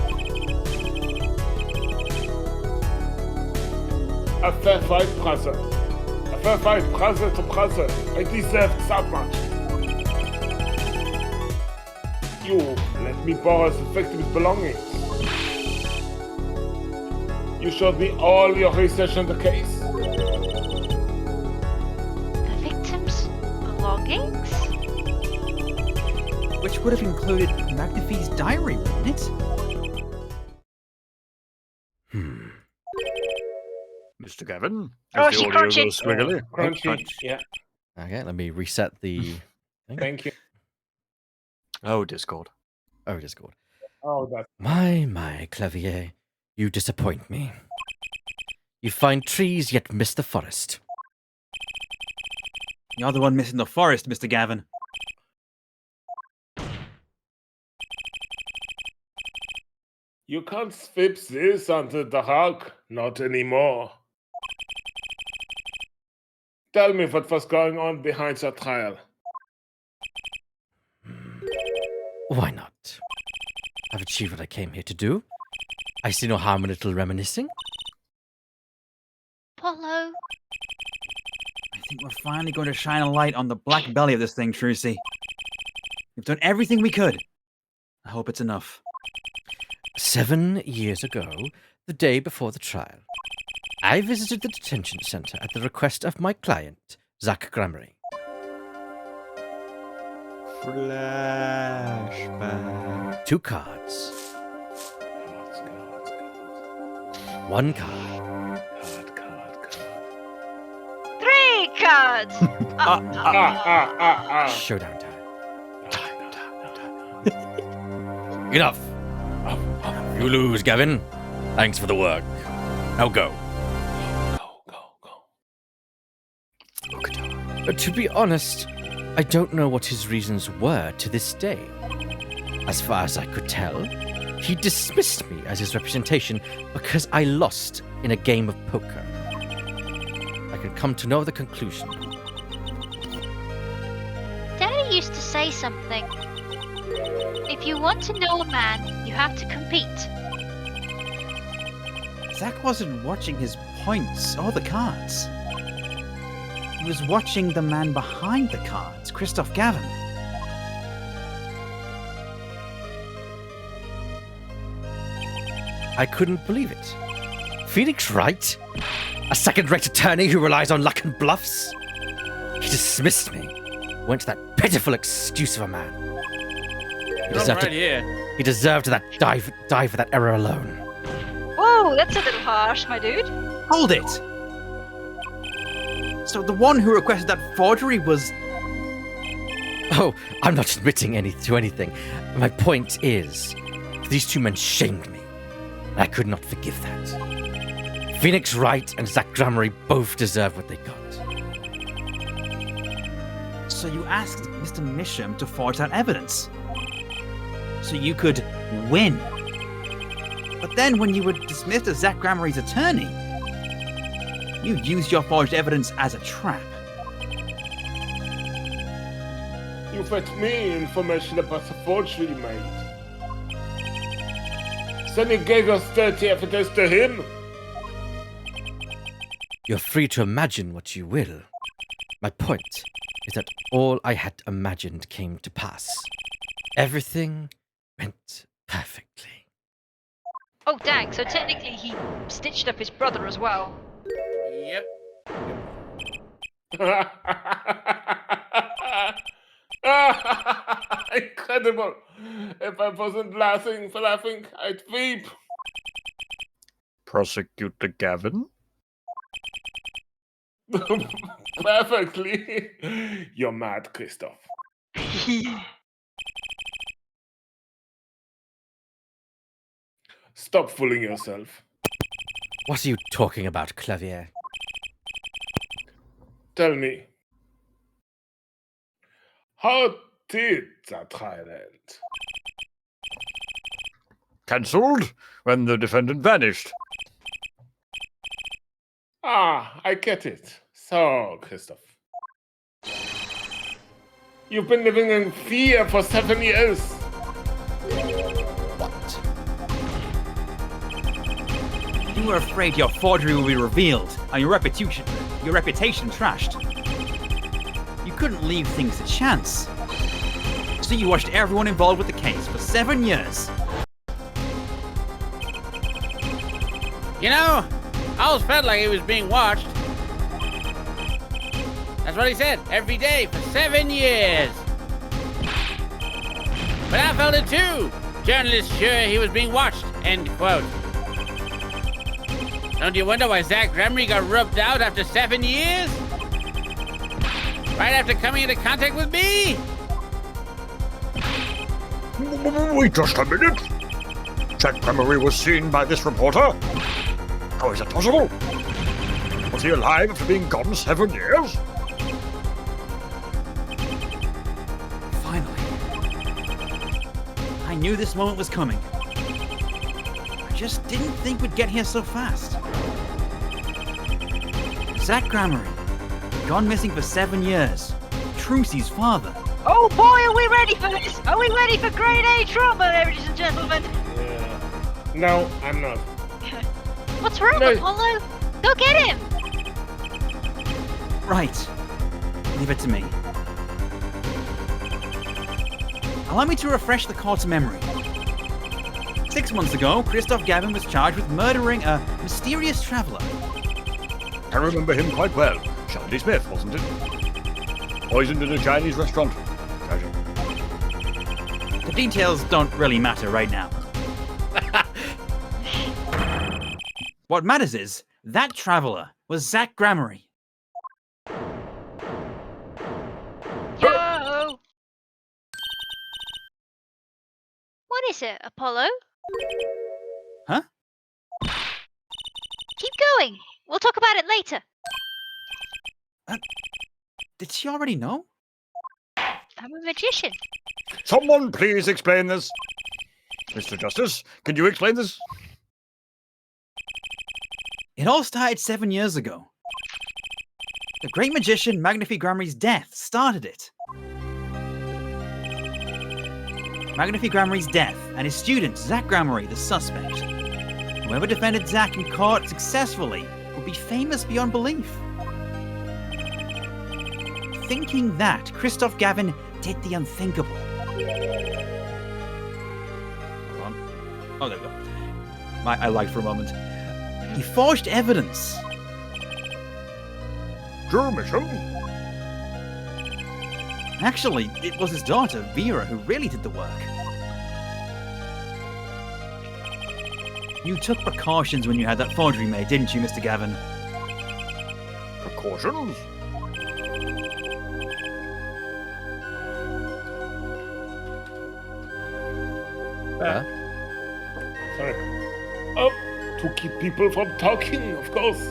A fair fight, brother. A fair fight, brother to brother. I deserved that much. You let me borrow the victim's belongings. You showed me all your research on the case. The victim's belongings? Which would have included McAfee's diary, wouldn't it? Mr. Gavin? Oh, Is she the audio crunched it. go squiggly? Crunchy. Yeah, okay, let me reset the... thank you. Oh, Discord. Oh, Discord. Oh, that's My, Clavier, you disappoint me. You find trees, yet miss the forest. You're the one missing the forest, Mr. Gavin. You can't sweep this under the rug, not anymore. Tell me what was going on behind the trial. Why not? I've achieved what I came here to do. I see no harm in a little reminiscing. Polo. I think we're finally going to shine a light on the black belly of this thing, Trucy. We've done everything we could. I hope it's enough. 7 years ago, the day before the trial, I visited the detention center at the request of my client, Zach Gramery. Flashback. 2 cards. Cards. 1 card. Card. 3 cards! Showdown time. Enough. You lose, Gavin. Thanks for the work. Now go. But to be honest, I don't know what his reasons were to this day. As far as I could tell, he dismissed me as his representation because I lost in a game of poker. I can come to no other conclusion. Daddy used to say something. If you want to know a man, you have to compete. Zach wasn't watching his points or the cards. He was watching the man behind the cards, Christoph Gavin. I couldn't believe it. Phoenix Wright? A second-rate attorney who relies on luck and bluffs? He dismissed me. Went to that pitiful excuse of a man. He deserved that die for that error alone. Whoa, that's a little harsh, my dude. Hold it! So the one who requested that forgery was... Oh, I'm not admitting to anything. My point is, these 2 men shamed me. I could not forgive that. Phoenix Wright and Zach Gramery both deserve what they got. So you asked Mr. Misham to forge that evidence. So you could win. But then when you were dismissed as Zach Gramery's attorney, you used your forged evidence as a trap. You fed me information about the forgery you made. Then you gave your dirty evidence to him. You're free to imagine what you will. My point is that all I had imagined came to pass. Everything went perfectly. Oh, dang, so technically he stitched up his brother as well. Yep. Incredible. If I wasn't laughing, I'd weep. Prosecutor Gavin? Perfectly. You're mad, Christoph. Stop fooling yourself. What are you talking about, Clavier? Tell me. How did that trial end? Cancelled when the defendant vanished. Ah, I get it. So, Christoph. You've been living in fear for 7 years. What? You were afraid your forgery would be revealed and your reputation trashed. You couldn't leave things to chance. So you watched everyone involved with the case for 7 years. You know, I always felt like he was being watched. That's what he said, every day for 7 years. But I felt it too. Journalists sure he was being watched, end quote. Don't you wonder why Zach Gramery got rubbed out after 7 years? Right after coming into contact with me? Wait just a minute. Zach Gramery was seen by this reporter? How is that possible? Was he alive after being gone 7 years? Finally. I knew this moment was coming. I just didn't think we'd get here so fast. Zach Gramery, gone missing for 7 years. Trucy's father. Oh boy, are we ready for this? Are we ready for grade A trauma, ladies and gentlemen? Yeah. No, I'm not. What's wrong, No. Apollo? Go get him! Right. Leave it to me. Allow me to refresh the court's memory. 6 months ago, Christoph Gavin was charged with murdering a mysterious traveler. I remember him quite well. Shelby Smith, wasn't it? poisoned in a Chinese restaurant. Casual. The details don't really matter right now. What matters is, that traveler was Zach Gramarye. Yo! What is it, Apollo? Huh? Keep going. We'll talk about it later. Did she already know? I'm a magician. Someone please explain this. Mr. Justice, can you explain this? It all started 7 years ago. The great magician Magnify Gramarye's death started it. Magnify Gramarye's death and his student Zach Gramarye the suspect. Whoever defended Zach in court successfully would be famous beyond belief. Thinking that, Christoph Gavin did the unthinkable. Hold on. Oh, there we go. I lagged for a moment. He forged evidence. True mission. Actually, it was his daughter, Vera, who really did the work. You took precautions when you had that forgery made, didn't you, Mr. Gavin? Precautions? Sorry. Oh, to keep people from talking, of course.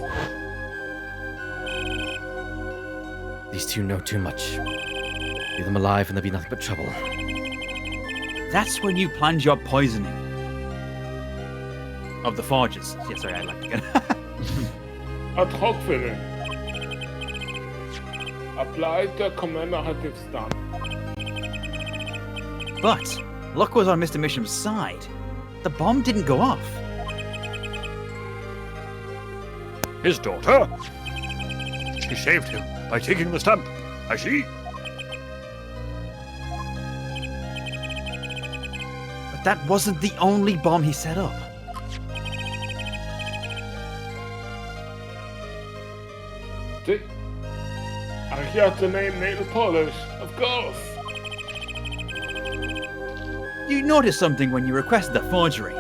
These two know too much. Leave them alive and there'll be nothing but trouble. That's when you planned your poisoning. Of the forgers. Yeah, sorry, I lagged again. Ad hoc feeling. Applied the commander had it done. But luck was on Mr. Misham's side. The bomb didn't go off. His daughter? She saved him by taking the stamp. I see. But that wasn't the only bomb he set up. I heard the name nail polish, of course. You noticed something when you requested the forgery.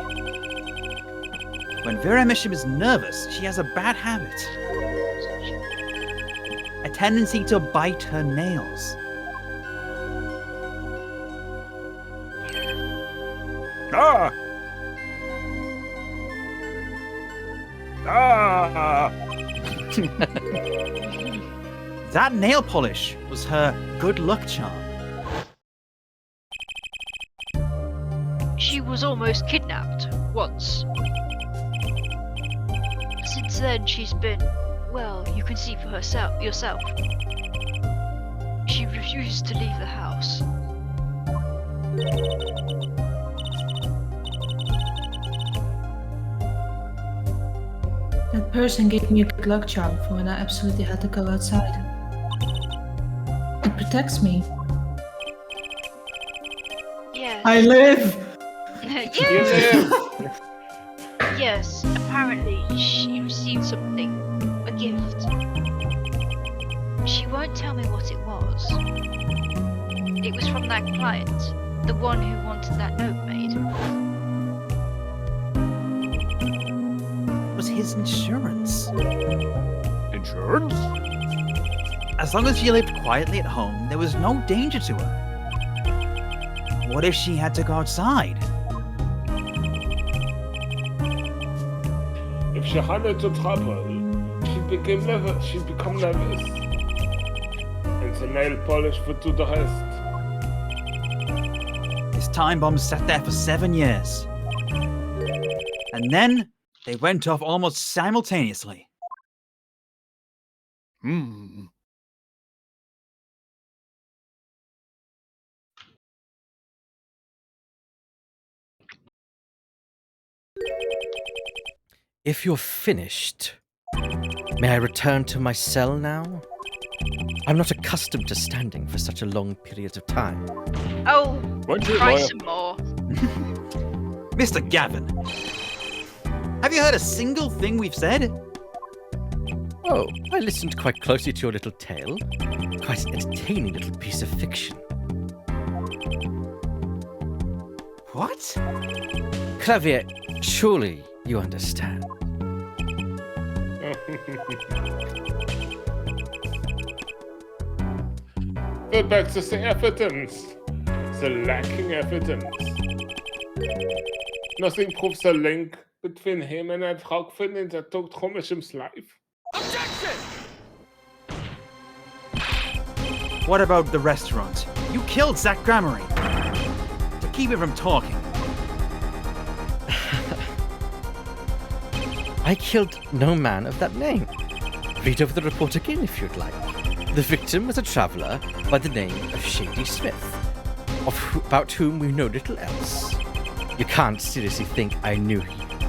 When Vera Misham is nervous, she has a bad habit. A tendency to bite her nails. Ah! Ah! That nail polish was her good luck charm. She was almost kidnapped once. Since then, she's been, well, you can see for yourself. She refused to leave the house. That person gave me a good luck charm for when I absolutely had to go outside. It protects me. Yes. I live! Yes. Yes, apparently she received something. A gift. She won't tell me what it was. It was from that client. The one who wanted that note made. It was his insurance. Insurance? As long as she lived quietly at home, there was no danger to her. What if she had to go outside? If she had into trouble, she'd become nervous. And the nail polish would do the rest. This time bomb sat there for 7 years. And then they went off almost simultaneously. Hmm. If you're finished, may I return to my cell now? I'm not accustomed to standing for such a long period of time. Oh, Won't you, try lawyer? some more. Mr. Gavin, have you heard a single thing we've said? Oh, I listened quite closely to your little tale. Quite an entertaining little piece of fiction. What? Clavier, surely you understand. Payback is the evidence. The lacking evidence. Nothing proves the link between him and that Rockfin in that took Tromishim's life. What about the restaurant? You killed Zach Grammary. To keep him from talking. I killed no man of that name. Read over the report again if you'd like. The victim was a traveller by the name of Shady Smith, about whom we know little else. You can't seriously think I knew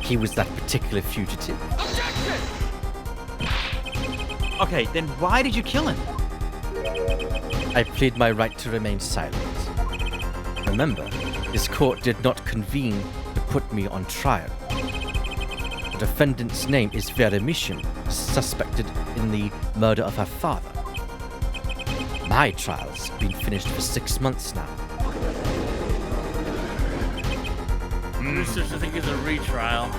he was that particular fugitive. Okay, then why did you kill him? I plead my right to remain silent. Remember, this court did not convene to put me on trial. The defendant's name is Vera Misham, suspected in the murder of her father. My trial's been finished for 6 months now. There's such a thing as a retrial.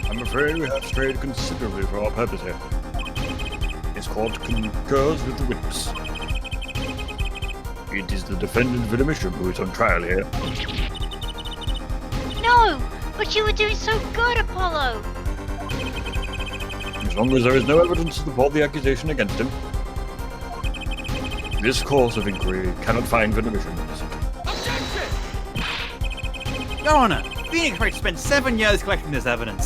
I'm afraid we have strayed considerably from our purpose here. This court concurs with the witness. It is the defendant Vera Misham who is on trial here. No! But you were doing so good, Apollo! As long as there is no evidence to support the accusation against him, this course of inquiry cannot find Vera Misham innocent. Your Honor, Phoenix Wright spent 7 years collecting this evidence.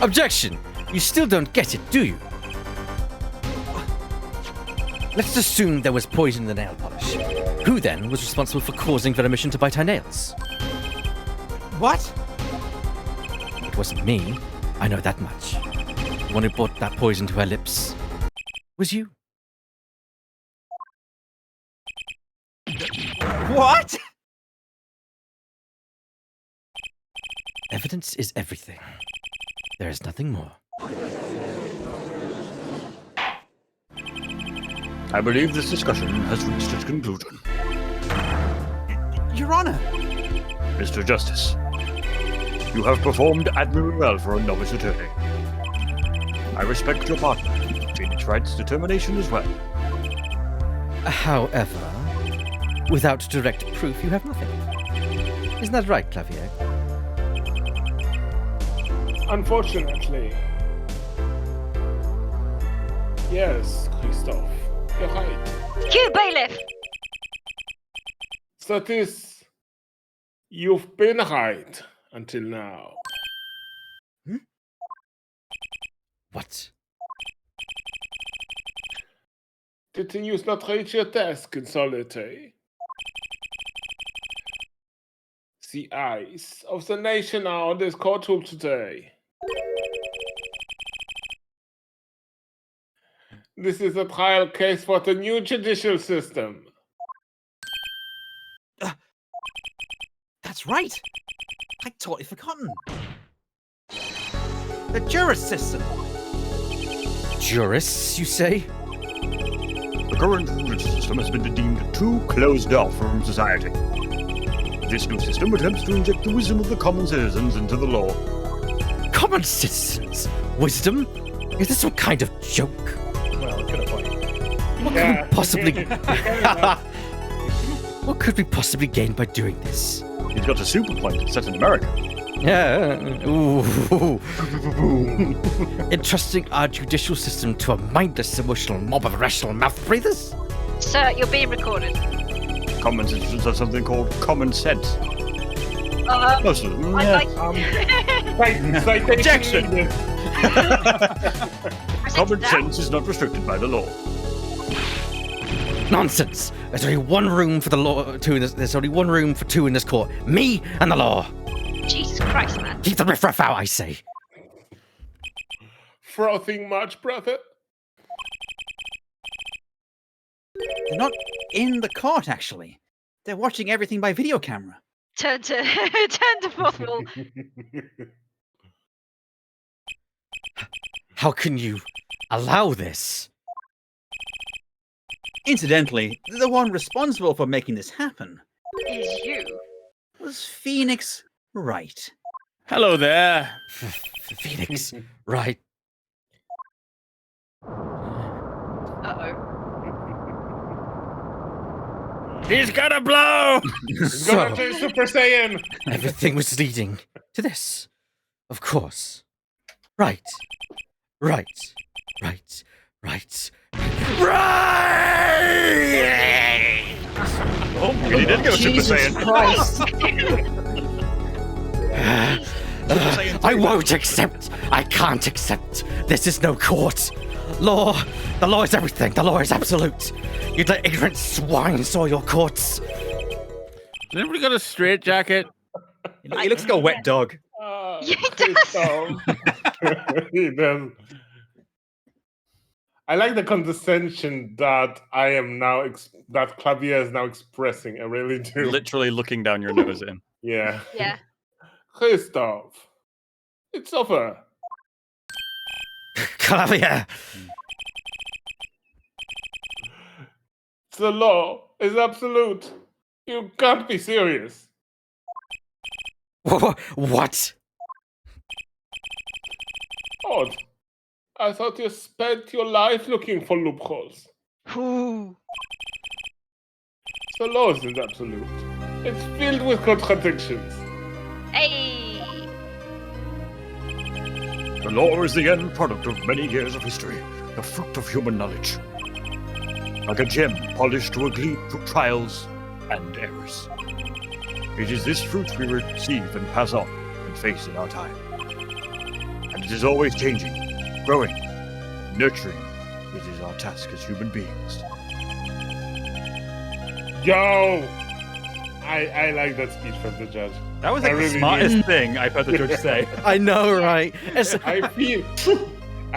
Objection! You still don't get it, do you? Let's assume there was poison in the nail polish. Who then was responsible for causing Vera Misham to bite her nails? What? It wasn't me. I know that much. The one who brought that poison to her lips was you. What? Evidence is everything. There is nothing more. I believe this discussion has reached its conclusion. Your Honor! Mr. Justice, you have performed admirably well for a novice attorney. I respect your partner, Phoenix Wright's determination as well. However, without direct proof, you have nothing. Isn't that right, Clavier? Unfortunately. Yes, Christophe. You're right. Cue bailiff! That is, you've been right until now. What? Did the news not reach your desk in solitary? The eyes of the nation are on this courtroom today. This is a trial case for the new judicial system. That's right! I'd totally forgotten. The jurist system! Jurists, you say? The current judicial system has been deemed too closed off from society. This new system attempts to inject the wisdom of the common citizens into the law. Common citizens? Wisdom? Is this some kind of joke? Well, good point. What could we possibly... What could we possibly gain by doing this? He's got a super point set in America. Yeah. Ooh. Entrusting our judicial system to a mindless, emotional mob of irrational mouth breathers? Sir, you're being recorded. Common citizens have something called common sense. Most of them, I'd like... Objection! Common sense is not restricted by the law. Nonsense! There's only one room for the law. There's only one room for two in this court. Me and the law. Jesus Christ, man. Keep the riffraff out, I say. Frothing much, brother? They're not in the court, actually. They're watching everything by video camera. Turn to fourth wall. How can you allow this? Incidentally, the one responsible for making this happen Is you. was Phoenix Wright. Hello there. Phoenix, right? Uh-oh. He's gonna blow! He's So, gonna turn Super Saiyan! everything was leading to this. Of course. Right. Right. Right. Right. Right! Oh, he did go Super Jesus Saiyan. Christ. I won't accept. I can't accept. This is no court. Law. The law is everything. The law is absolute. You let ignorant swine soil your courts. Has anybody got a straight jacket? He looks like a wet dog. Yeah, he does. Christoph. He does. I like the condescension that I am now, that Clavier is now expressing. I really do. Literally looking down your nose at him. Yeah. Yeah. Christoph, it's over. Clavier. The law is absolute. You can't be serious. What? Odd. I thought you spent your life looking for loopholes. Ooh. The law isn't absolute. It's filled with contradictions. Hey. The law is the end product of many years of history, the fruit of human knowledge. Like a gem polished to a gleam through trials and errors. It is this fruit we receive and pass on and face in our time. And it is always changing, growing, nurturing. It is our task as human beings. Yo! I like that speech from the judge. That was I like the really smartest thing I've heard the judge say. I know, right? I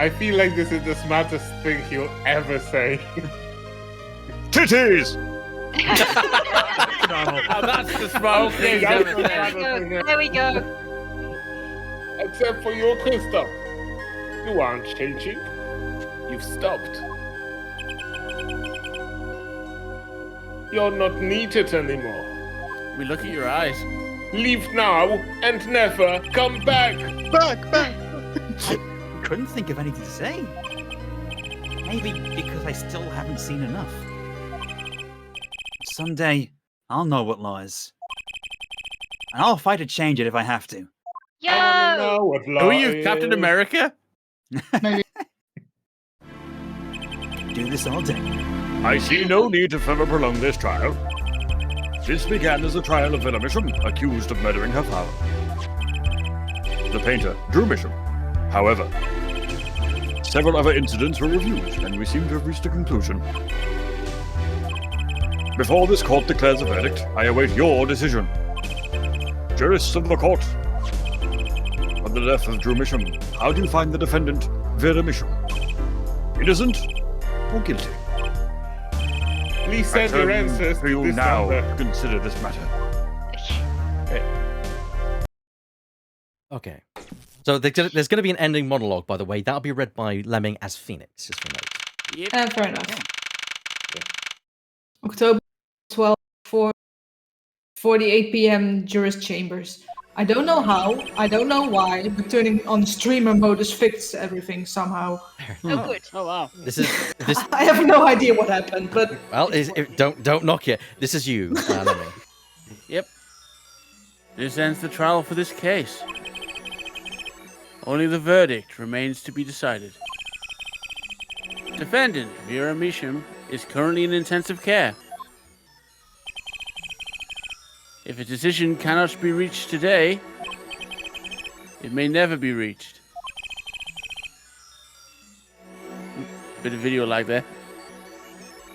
feel like this is the smartest thing he'll ever say. Titties! Oh, that's the smartest thing he's that's ever the said. smartest There we go. Except for you, Christoph. You aren't changing. You've stopped. You're not needed anymore. We look at your eyes. Leave now and never come back. Couldn't think of anything to say. Maybe because I still haven't seen enough. Someday, I'll know what lies. And I'll fight to change it if I have to. Yo. I wanna know what Who are you, law Captain is. America? Do this all day. I see no need to further prolong this trial. This began as the trial of Villa Misham, accused of murdering her father. The painter, Drew Misham. However, several other incidents were reviewed, and we seem to have reached a conclusion. Before this court declares a verdict, I await your decision. Jurists of the court. On the death of Drew Misham, how do you find the defendant, Vera Misham? Innocent or guilty? Please I send your turn answers to you to this now number. to consider this matter. Okay. So there's going to be an ending monologue, by the way. That'll be read by Lemming as Phoenix, just for note. Yep. Fair enough. October 12, 4:48 p.m. Jurist Chambers. I don't know how, I don't know why, but turning on streamer mode has fixed everything somehow. Oh, good. Oh, wow. This is this. I have no idea what happened, but Well, don't knock it. This is you, Lemming. Yep. This ends the trial for this case. Only the verdict remains to be decided. Defendant Vera Misham is currently in intensive care. If a decision cannot be reached today, it may never be reached. Bit of video lag there.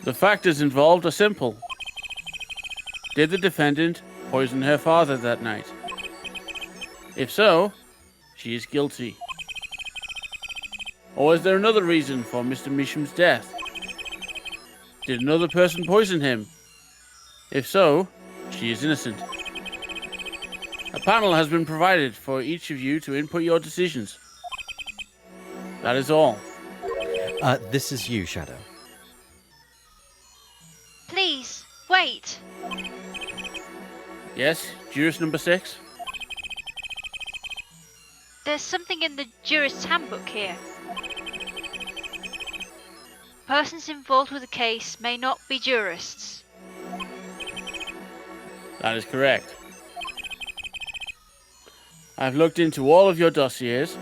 The factors involved are simple. Did the defendant poison her father that night? If so, she is guilty. Or is there another reason for Mr. Misham's death? Did another person poison him? If so, she is innocent. A panel has been provided for each of you to input your decisions. That is all. This is you, Shadow. Please, wait. Yes, jurist number 6. There's something in the jurist's handbook here. Persons involved with the case may not be jurists. That is correct. I've looked into all of your dossiers.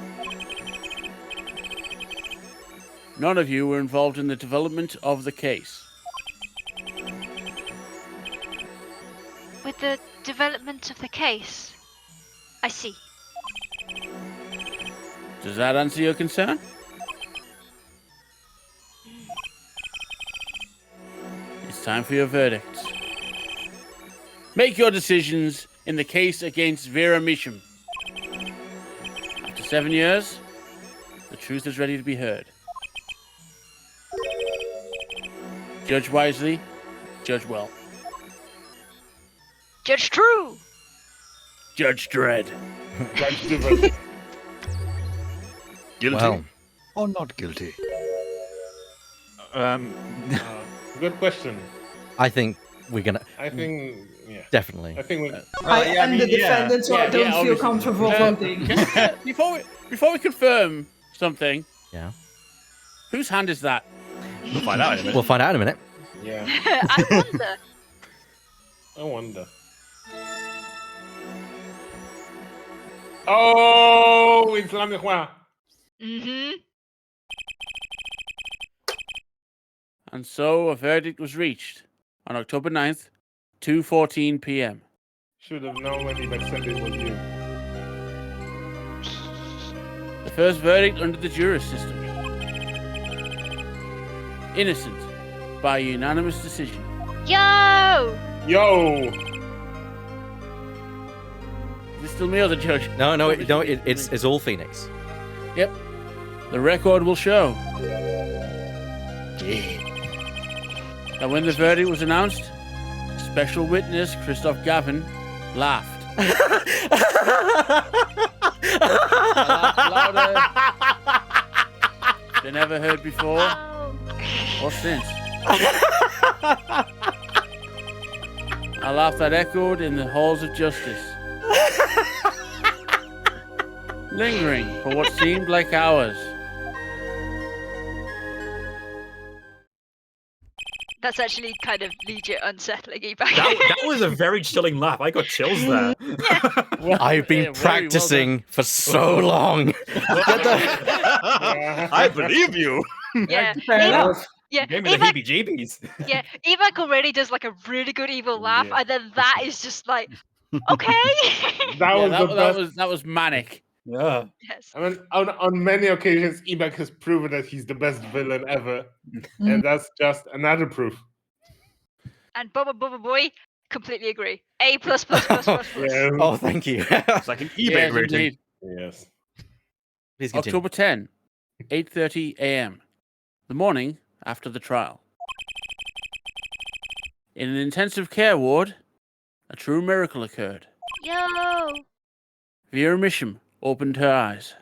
None of you were involved in the development of the case. With the development of the case? I see. Does that answer your concern? It's time for your verdicts. Make your decisions in the case against Vera Misham. After 7 years, the truth is ready to be heard. Judge wisely, judge well. Judge True! Judge Dredd. Judge Diver. Guilty Well, or not guilty? Good question. I think we're gonna I think, yeah. definitely. I think we. I am the defendant, so I Yeah, don't yeah, feel obviously. comfortable voting. Before we confirm something, Yeah. whose hand is that? We'll find out in a minute. We'll find out in a minute. Yeah. I wonder. I wonder. Oh, it's La Miroir. Mm-hmm. And so a verdict was reached on October 9th, 2:14 p.m. Should have known when he said it was you. The first verdict under the jurist system. Innocent by unanimous decision. Yo! Yo! Is this still me or the judge? No, it's all Phoenix. Yep. The record will show that when the verdict was announced, special witness Christoph Gavin laughed. Louder than ever heard before Oh. or since. A laugh that echoed in the halls of justice, lingering for what seemed like hours. That's actually kind of legit unsettling, Eback. That was a very chilling laugh. I got chills there. I've been practicing for so long. I believe you. Yeah, Fair enough. yeah. Gave me the Eback, heebie-jeebies. yeah, Eback already does like a really good evil laugh, Yeah. and then that is just like, okay. That was the best. That was manic. Yeah. Yes. I mean, on many occasions, Ebak has proven that he's the best villain ever, and that's just another proof. And Bubba Boy, completely agree. A plus plus plus plus plus. Yeah. Oh, thank you. It's like an eBay Yes, rating. indeed. Yes. Please continue. October 10, 8:30 a.m. The morning after the trial. In an intensive care ward, a true miracle occurred. Yo! Vera Misham opened her eyes.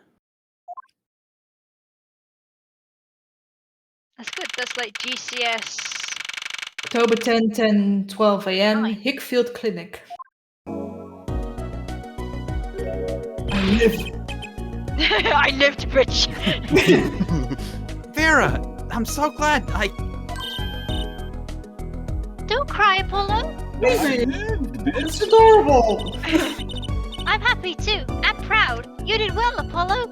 That's good. That's like GCS. October 10, 10, 12 a.m. Nice. Hickfield Clinic. I live. I lived, bitch. Vera, I'm so glad. Don't cry, Apollo. Baby, it's adorable. I'm happy too. I'm proud. You did well, Apollo.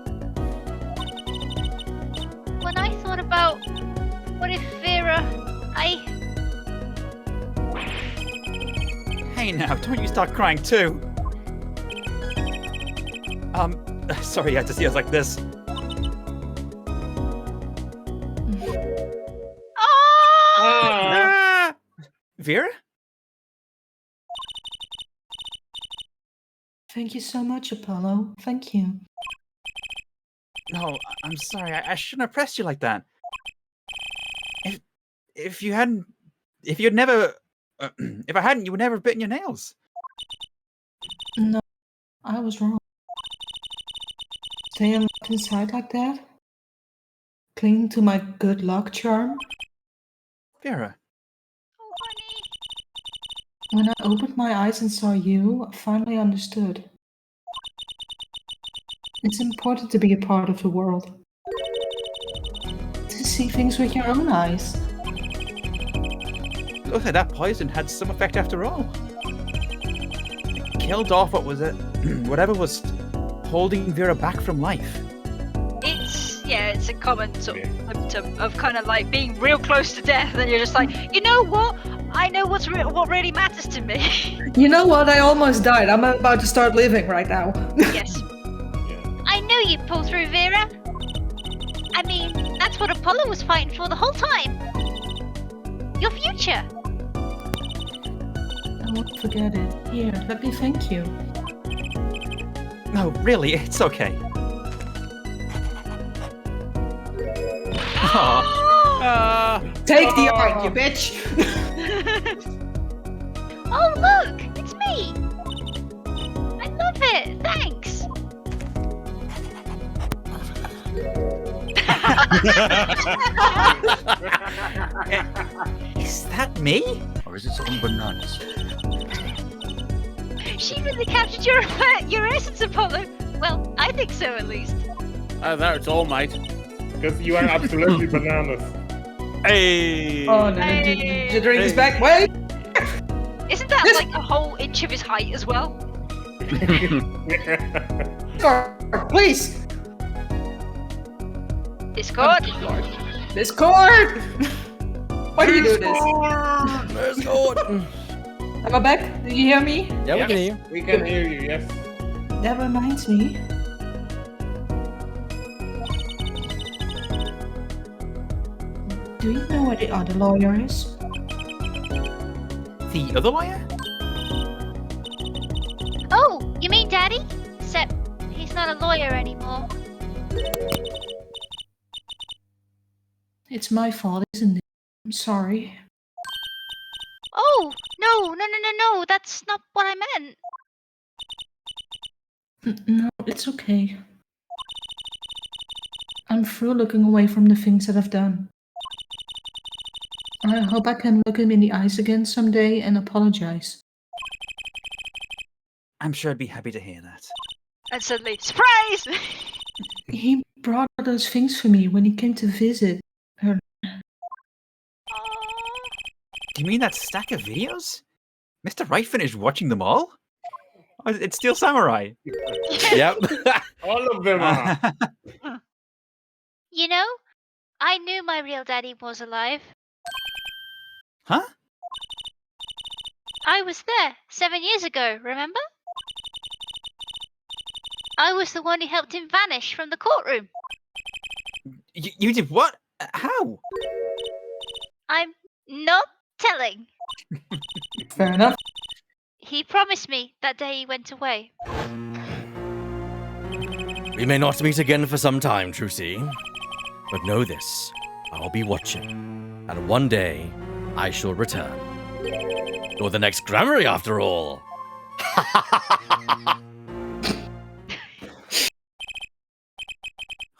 When I thought about what if Vera, Hey now, don't you start crying too. Sorry, I had to see us like this. Oh! Ah, Vera? Thank you so much, Apollo. Thank you. No, I'm sorry. I shouldn't have pressed you like that. If you hadn't, if I hadn't, you would never have bitten your nails. No, I was wrong. Staying locked inside like that? cling to my good luck charm? Vera, Oh, honey. When I opened my eyes and saw you, I finally understood. It's important to be a part of the world. To see things with your own eyes. looks like that poison had some effect after all. It killed off what was it? Whatever was holding Vera back from life. It's a common sort of symptom of kind of like being real close to death, and you're just like, you know what? I know what really matters to me. You know what? I almost died. I'm about to start living right now. Yes. I knew you'd pull through, Vera. I mean, that's what Apollo was fighting for the whole time. Your future. I won't forget it. Here, let me thank you. No, really, it's okay. Take the art, you bitch! Oh, look! It's me! I love it! Thanks! Is that me? Or is it something bananas? She really captured your essence, Apollo! Well, I think so, at least. Either it's all might. Because you are absolutely bananas. Hey! Oh no, the drink is back. Wait! Isn't that like a whole inch of his height as well? Discord, please! Discord. Discord! Why do you do this? Discord. Am I back? Do you hear me? Yeah, we can hear you. We can hear you, yes. That reminds me. Do you know where the other lawyer is? The other lawyer? Oh, you mean Daddy? Except he's not a lawyer anymore. It's my fault, isn't it? I'm sorry. Oh, no, that's not what I meant. No, it's okay. I'm through looking away from the things that I've done. I hope I can look him in the eyes again someday and apologize. I'm sure I'd be happy to hear that. And suddenly, surprise! He brought all those things for me when he came to visit. Do you mean that stack of videos? Mr. Wright finished watching them all? Oh, it's Steel Samurai. Yep. All of them are. You know, I knew my real daddy was alive. Huh? I was there 7 years ago, remember? I was the one who helped him vanish from the courtroom. You did what? How? I'm not telling. Fair enough. He promised me that day he went away. We may not meet again for some time, Trucy. But know this, I'll be watching. And one day, I shall return. You're the next Grammary, after all.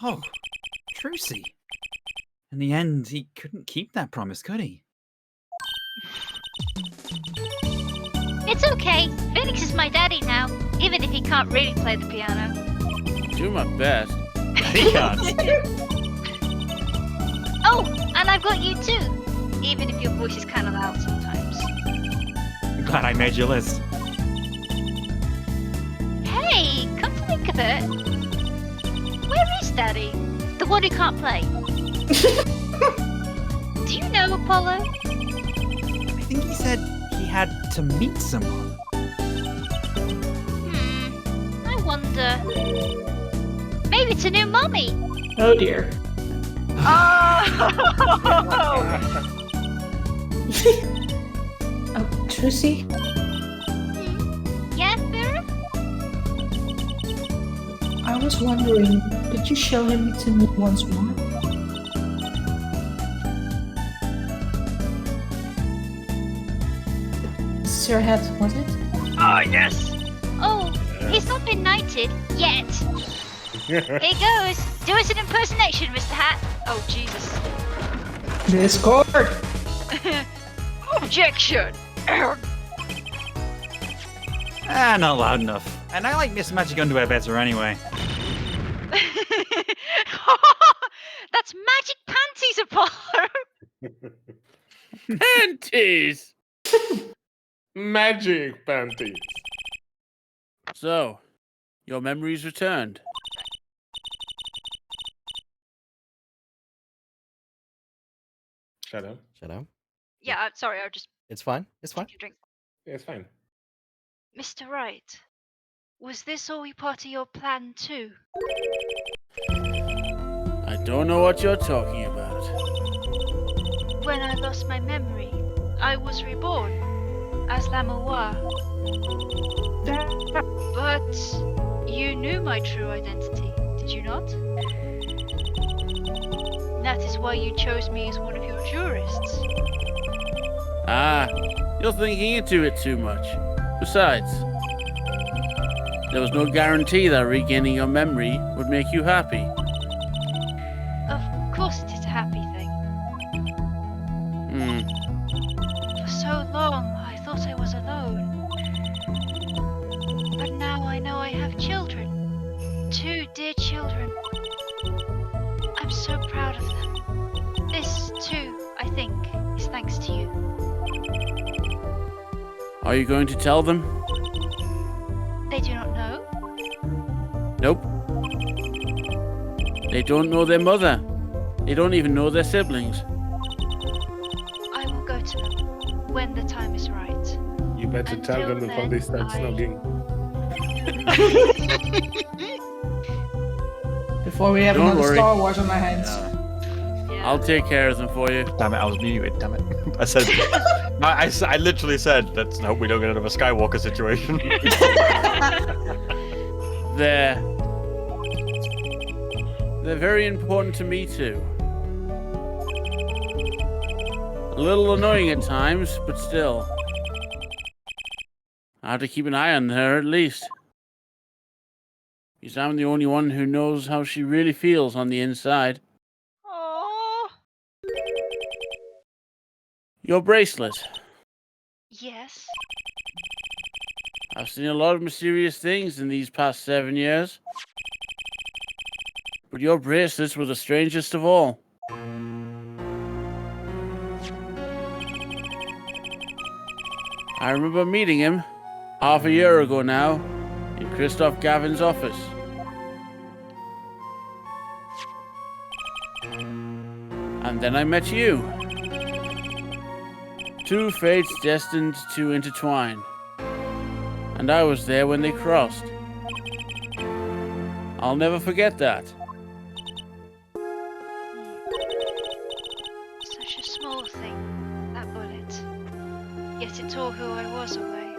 Oh, Trucy. In the end, he couldn't keep that promise, could he? It's okay. Phoenix is my daddy now, even if he can't really play the piano. Do my best. He can't. Oh, and I've got you too, even if your voice is kind of loud sometimes. I'm glad I made your list. Hey, come to think of it, where is Daddy? The one who can't play. Do you know Apollo? I think he said he had to meet someone. I wonder. Maybe it's a new mommy. Oh dear. Oh, Trucy? Yeah, Vera? I was wondering, could you show him to me once more? Sir Hat, was it? Yes. Oh, he's not been knighted yet. Here goes. Do it an impersonation, Mr. Hat. Oh, Jesus. Discord. Objection. Not loud enough. And I like Miss Magic Underwear better anyway. That's magic panties, Apollo. Panties! Magic panties. So, your memory's returned. Shut up. Shut up. Yeah, sorry, I'll just It's fine. It's fine. take a drink. Yeah, it's fine. Mr. Wright, was this all part of your plan too? I don't know what you're talking about. When I lost my memory, I was reborn as Lamois. But you knew my true identity, did you not? That is why you chose me as one of your jurists. Ah, you're thinking into it too much. Besides, there was no guarantee that regaining your memory would make you happy. Of course it is a happy thing. For so long, I thought I was alone. But now I know I have children. 2 dear children. I'm so proud of them. This, too, I think, is thanks to you. Are you going to tell them? They do not know. Nope. They don't know their mother. They don't even know their siblings. I will go to them when the time is right. You better tell Until them before they then, start snogging. Before we have Don't another worry. Star Wars on our hands. Yeah. I'll take care of them for you. Damn it, I was muted, damn it. I said, I literally said, let's hope we don't get another Skywalker situation. They're very important to me too. A little annoying at times, but still. I have to keep an eye on her at least. Because I'm the only one who knows how she really feels on the inside. Aww. Your bracelet. Yes. I've seen a lot of mysterious things in these past 7 years. But your bracelets were the strangest of all. I remember meeting him half a year ago now in Christoph Gavin's office. And then I met you. 2 fates destined to intertwine. And I was there when they crossed. I'll never forget that. Such a small thing, that bullet. Yet it tore who I was away.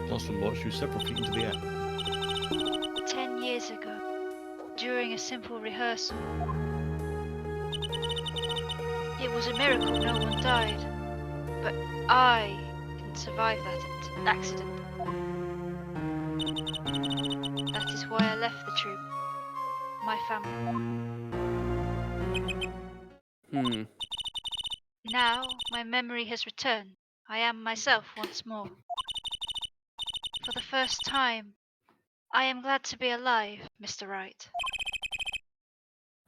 Plus will launch you separate feet into the air. 10 years ago, during a simple rehearsal. It was a miracle no one died, but I didn't survive that accident. That is why I left the troupe. My family. Now my memory has returned. I am myself once more. For the first time, I am glad to be alive, Mr. Wright.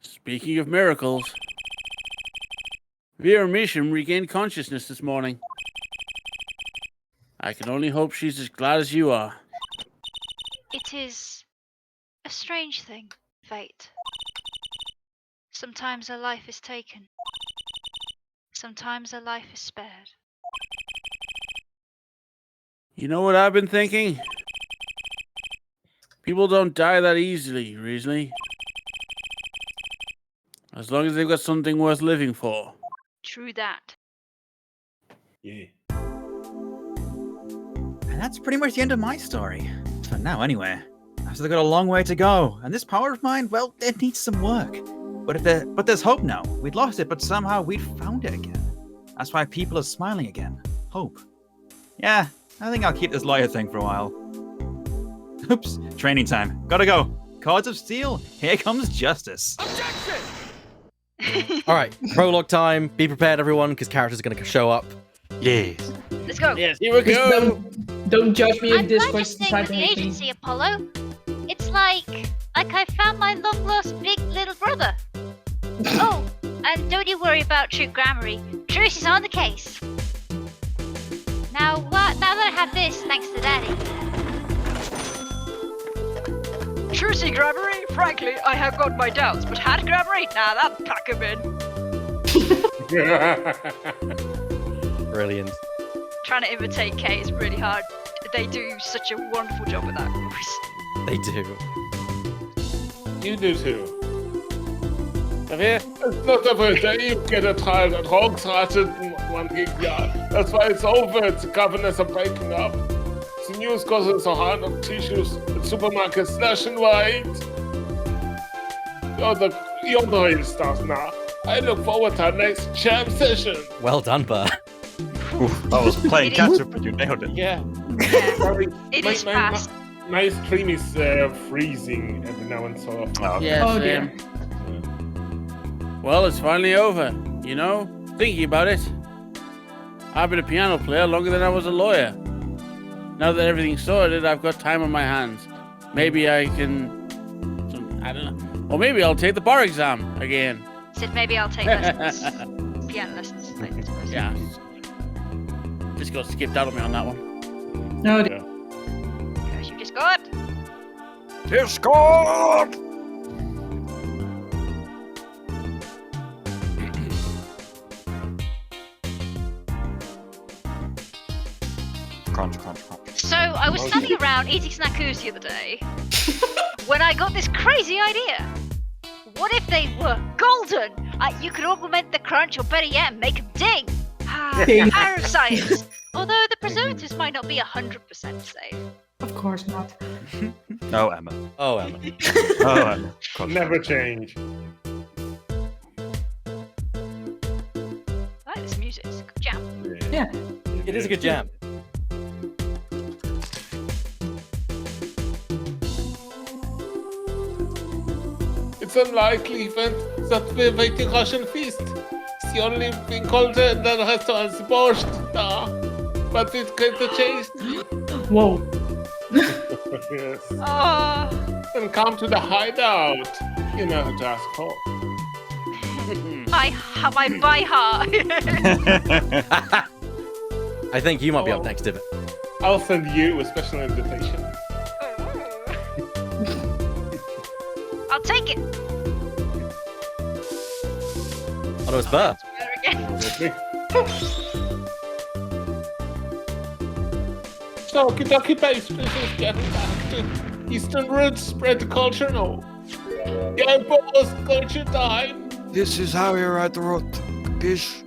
Speaking of miracles, Vera Misham regained consciousness this morning. I can only hope she's as glad as you are. It is a strange thing, fate. Sometimes a life is taken. Sometimes a life is spared. You know what I've been thinking? People don't die that easily, Risley. As long as they've got something worth living for. True that. Yeah. And that's pretty much the end of my story. For now, anyway. I've still got a long way to go, and this power of mine, well, it needs some work. But there's hope now. We'd lost it, but somehow we'd found it again. That's why people are smiling again. Hope. Yeah, I think I'll keep this lawyer thing for a while. Oops, training time. Gotta go. Cards of Steel, here comes justice. All right, prologue time. Be prepared, everyone, because characters are going to show up. Yes. Let's go. Yes, here we Just go. don't judge me if I'm this glad you're question staying with type the anything. agency, Apollo. It's like I found my long-lost big little brother. Oh, and don't you worry about True Grammarly. Truce is on the case. Now that I have this, thanks to Daddy. Trucy Grammarly? Frankly, I have got my doubts, but Hat Grammarly? Nah, that'd pack him in. Brilliant. Trying to imitate Kay is really hard. They do such a wonderful job with that voice. They do. You do too. Come here. It's not the first day you get a child at Hogshearted 1 gig yard. That's why it's over. The governors are breaking up. The news causes a heart of tissues at supermarkets nationwide. You're the real stars now. I look forward to our next jam session. Well done, Burr. Oof, I was playing catch up, but you nailed it. Yeah. Yeah, Sorry. it My- is my- fast. My stream is freezing every now and so often. Oh, okay. Yes, Oh, dear. Well, it's finally over. You know, thinking about it, I've been a piano player longer than I was a lawyer. Now that everything's sorted, I've got time on my hands. Maybe I can... I don't know. Or maybe I'll take the bar exam again. Said maybe I'll take lessons. Piano lessons, I suppose. Yeah. Just got skipped out on me on that one. No, Because you just got. Discord! Crunch, crunch, crunch. So I was standing around eating snackoos the other day when I got this crazy idea. What if they were golden? You could augment the crunch, or better yet, make them ding. Ding. Power of science. Although the preservatives might not be 100% safe. of course not. Oh, Emma. Oh, Emma. Oh, Emma. Crunch. Never change. I like this music. It's a good jam. Yeah. It is a good jam. It's unlikely that we're waiting Russian feast. It's the only thing called the restaurant's borscht. But it can change. Whoa. Yes. Oh, Then come to the hideout. You know who to ask for. my by heart. I think you might be up Oh. next, Divot. I'll send you a special invitation. I'll take it. Oh, no, it's Burr. There again. Obviously. So, Kentucky pastries is getting back to Eastern roots spread culture now. Yeah, boss, culture time. This is how you write the road, Gish.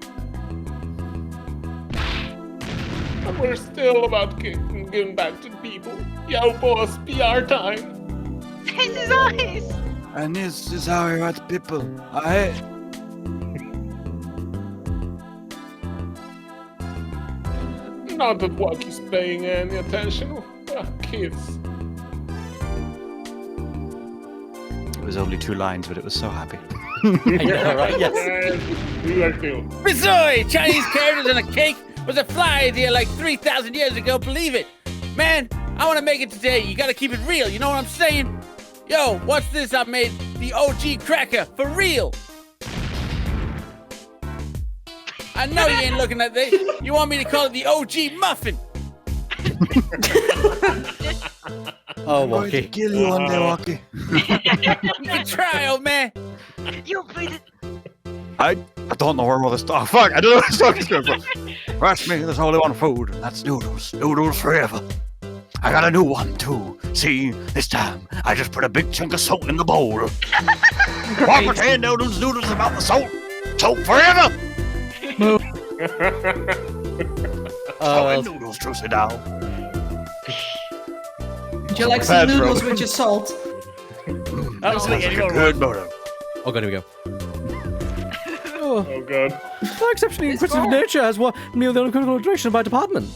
And we're still about giving back to people. Yo, boss, PR time. It's his eyes. And this is how you write people. I. Not that Walkie's paying any attention. Kids. It was only 2 lines, but it was so happy. I know, right? Yes. We were too. Missouri, Chinese characters on a cake was a fly idea like 3,000 years ago. Believe it. Man, I want to make it today. You got to keep it real. You know what I'm saying? Yo, what's this? I made the OG cracker for real. I know you ain't looking at this. You want me to call it the OG muffin? Oh, I'm going to Walkie. kill you one day, Walkie. You can try, old man. You'll be the. I don't know where all this stuff. Oh, fuck, I don't know where this stuff is going from. Trust me, there's only one food, and that's noodles. Noodles forever. I got a new one, too. See, this time, I just put a big chunk of salt in the bowl. Walk pretend noodles about the salt. Salt forever! Oh, Salt well, and noodles, Trucy down. Would you like some Bad noodles throw. with your salt? I don't Sounds think like a anyone good motive. oh, God, here we go. Oh, Oh, God. my exceptionally inquisitive nature has won me the uncontrolled direction of my department.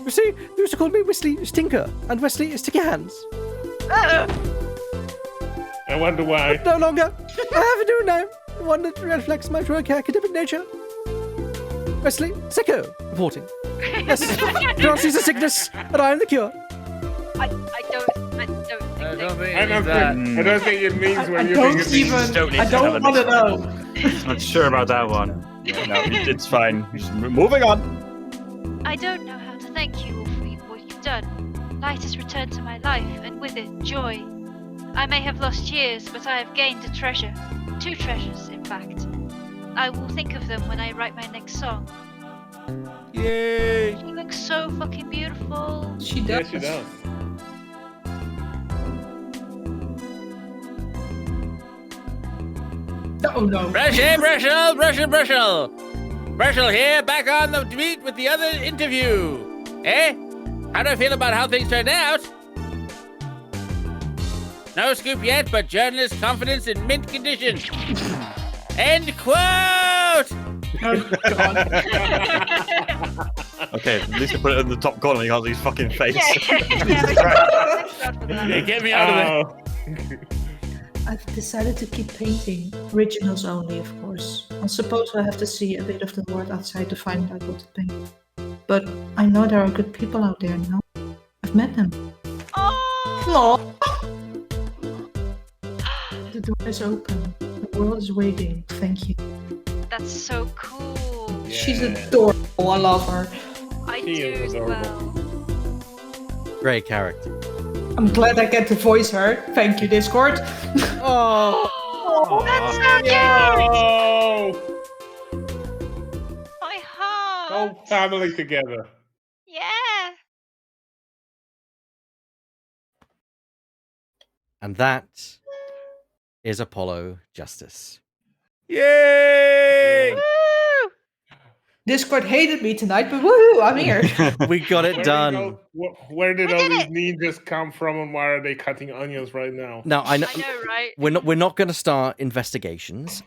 You see, they used to call me Wesley Stinker, and Wesley is Sticky Hands. I wonder why. No longer. I have a new name. One that reflects my true academic nature. Wesley Sicko reporting. Yes, Darcy's a sickness, but I am the cure. I don't think I don't think it means I what you don't think it even. means. Don't need I to tell don't him want to it's know. Not sure about that one. Yeah, no, it's fine. Just moving on. I don't know how to thank you all for what you've done. Light has returned to my life, and with it, joy. I may have lost years, but I have gained a treasure. 2 treasures, in fact. I will think of them when I write my next song. Yay! She looks so fucking beautiful. She does. Yes, she does. Oh no. Brushel, Brushel, Brushel, Brushel! Brushel here, back on the beat with the other interview. Eh? How do I feel about how things turned out? No scoop yet, but journalist confidence in mint condition. End quote! Oh god. Okay, at least I put it in the top corner. You can't see his fucking face. Get me out of there. I've decided to keep painting. Originals only, of course. I suppose I have to see a bit of the world outside to find out what to paint. But I know there are good people out there now. I've met them. Oh! The door is open. The world is waiting. Thank you. That's so cool. She's Yeah. adorable. I love her. I She do is as adorable. well. Great character. I'm glad I get to voice her. Thank you, Discord. Oh, That's so cute! Oh, My heart. whole family together. Yeah. and that is Apollo Justice. Yay! Woo! Discord hated me tonight, but woohoo, I'm here. We got it done. Where did We all did these it. ninjas come from, and why are they cutting onions right now? Now I know. I know, right? We're not going to start investigations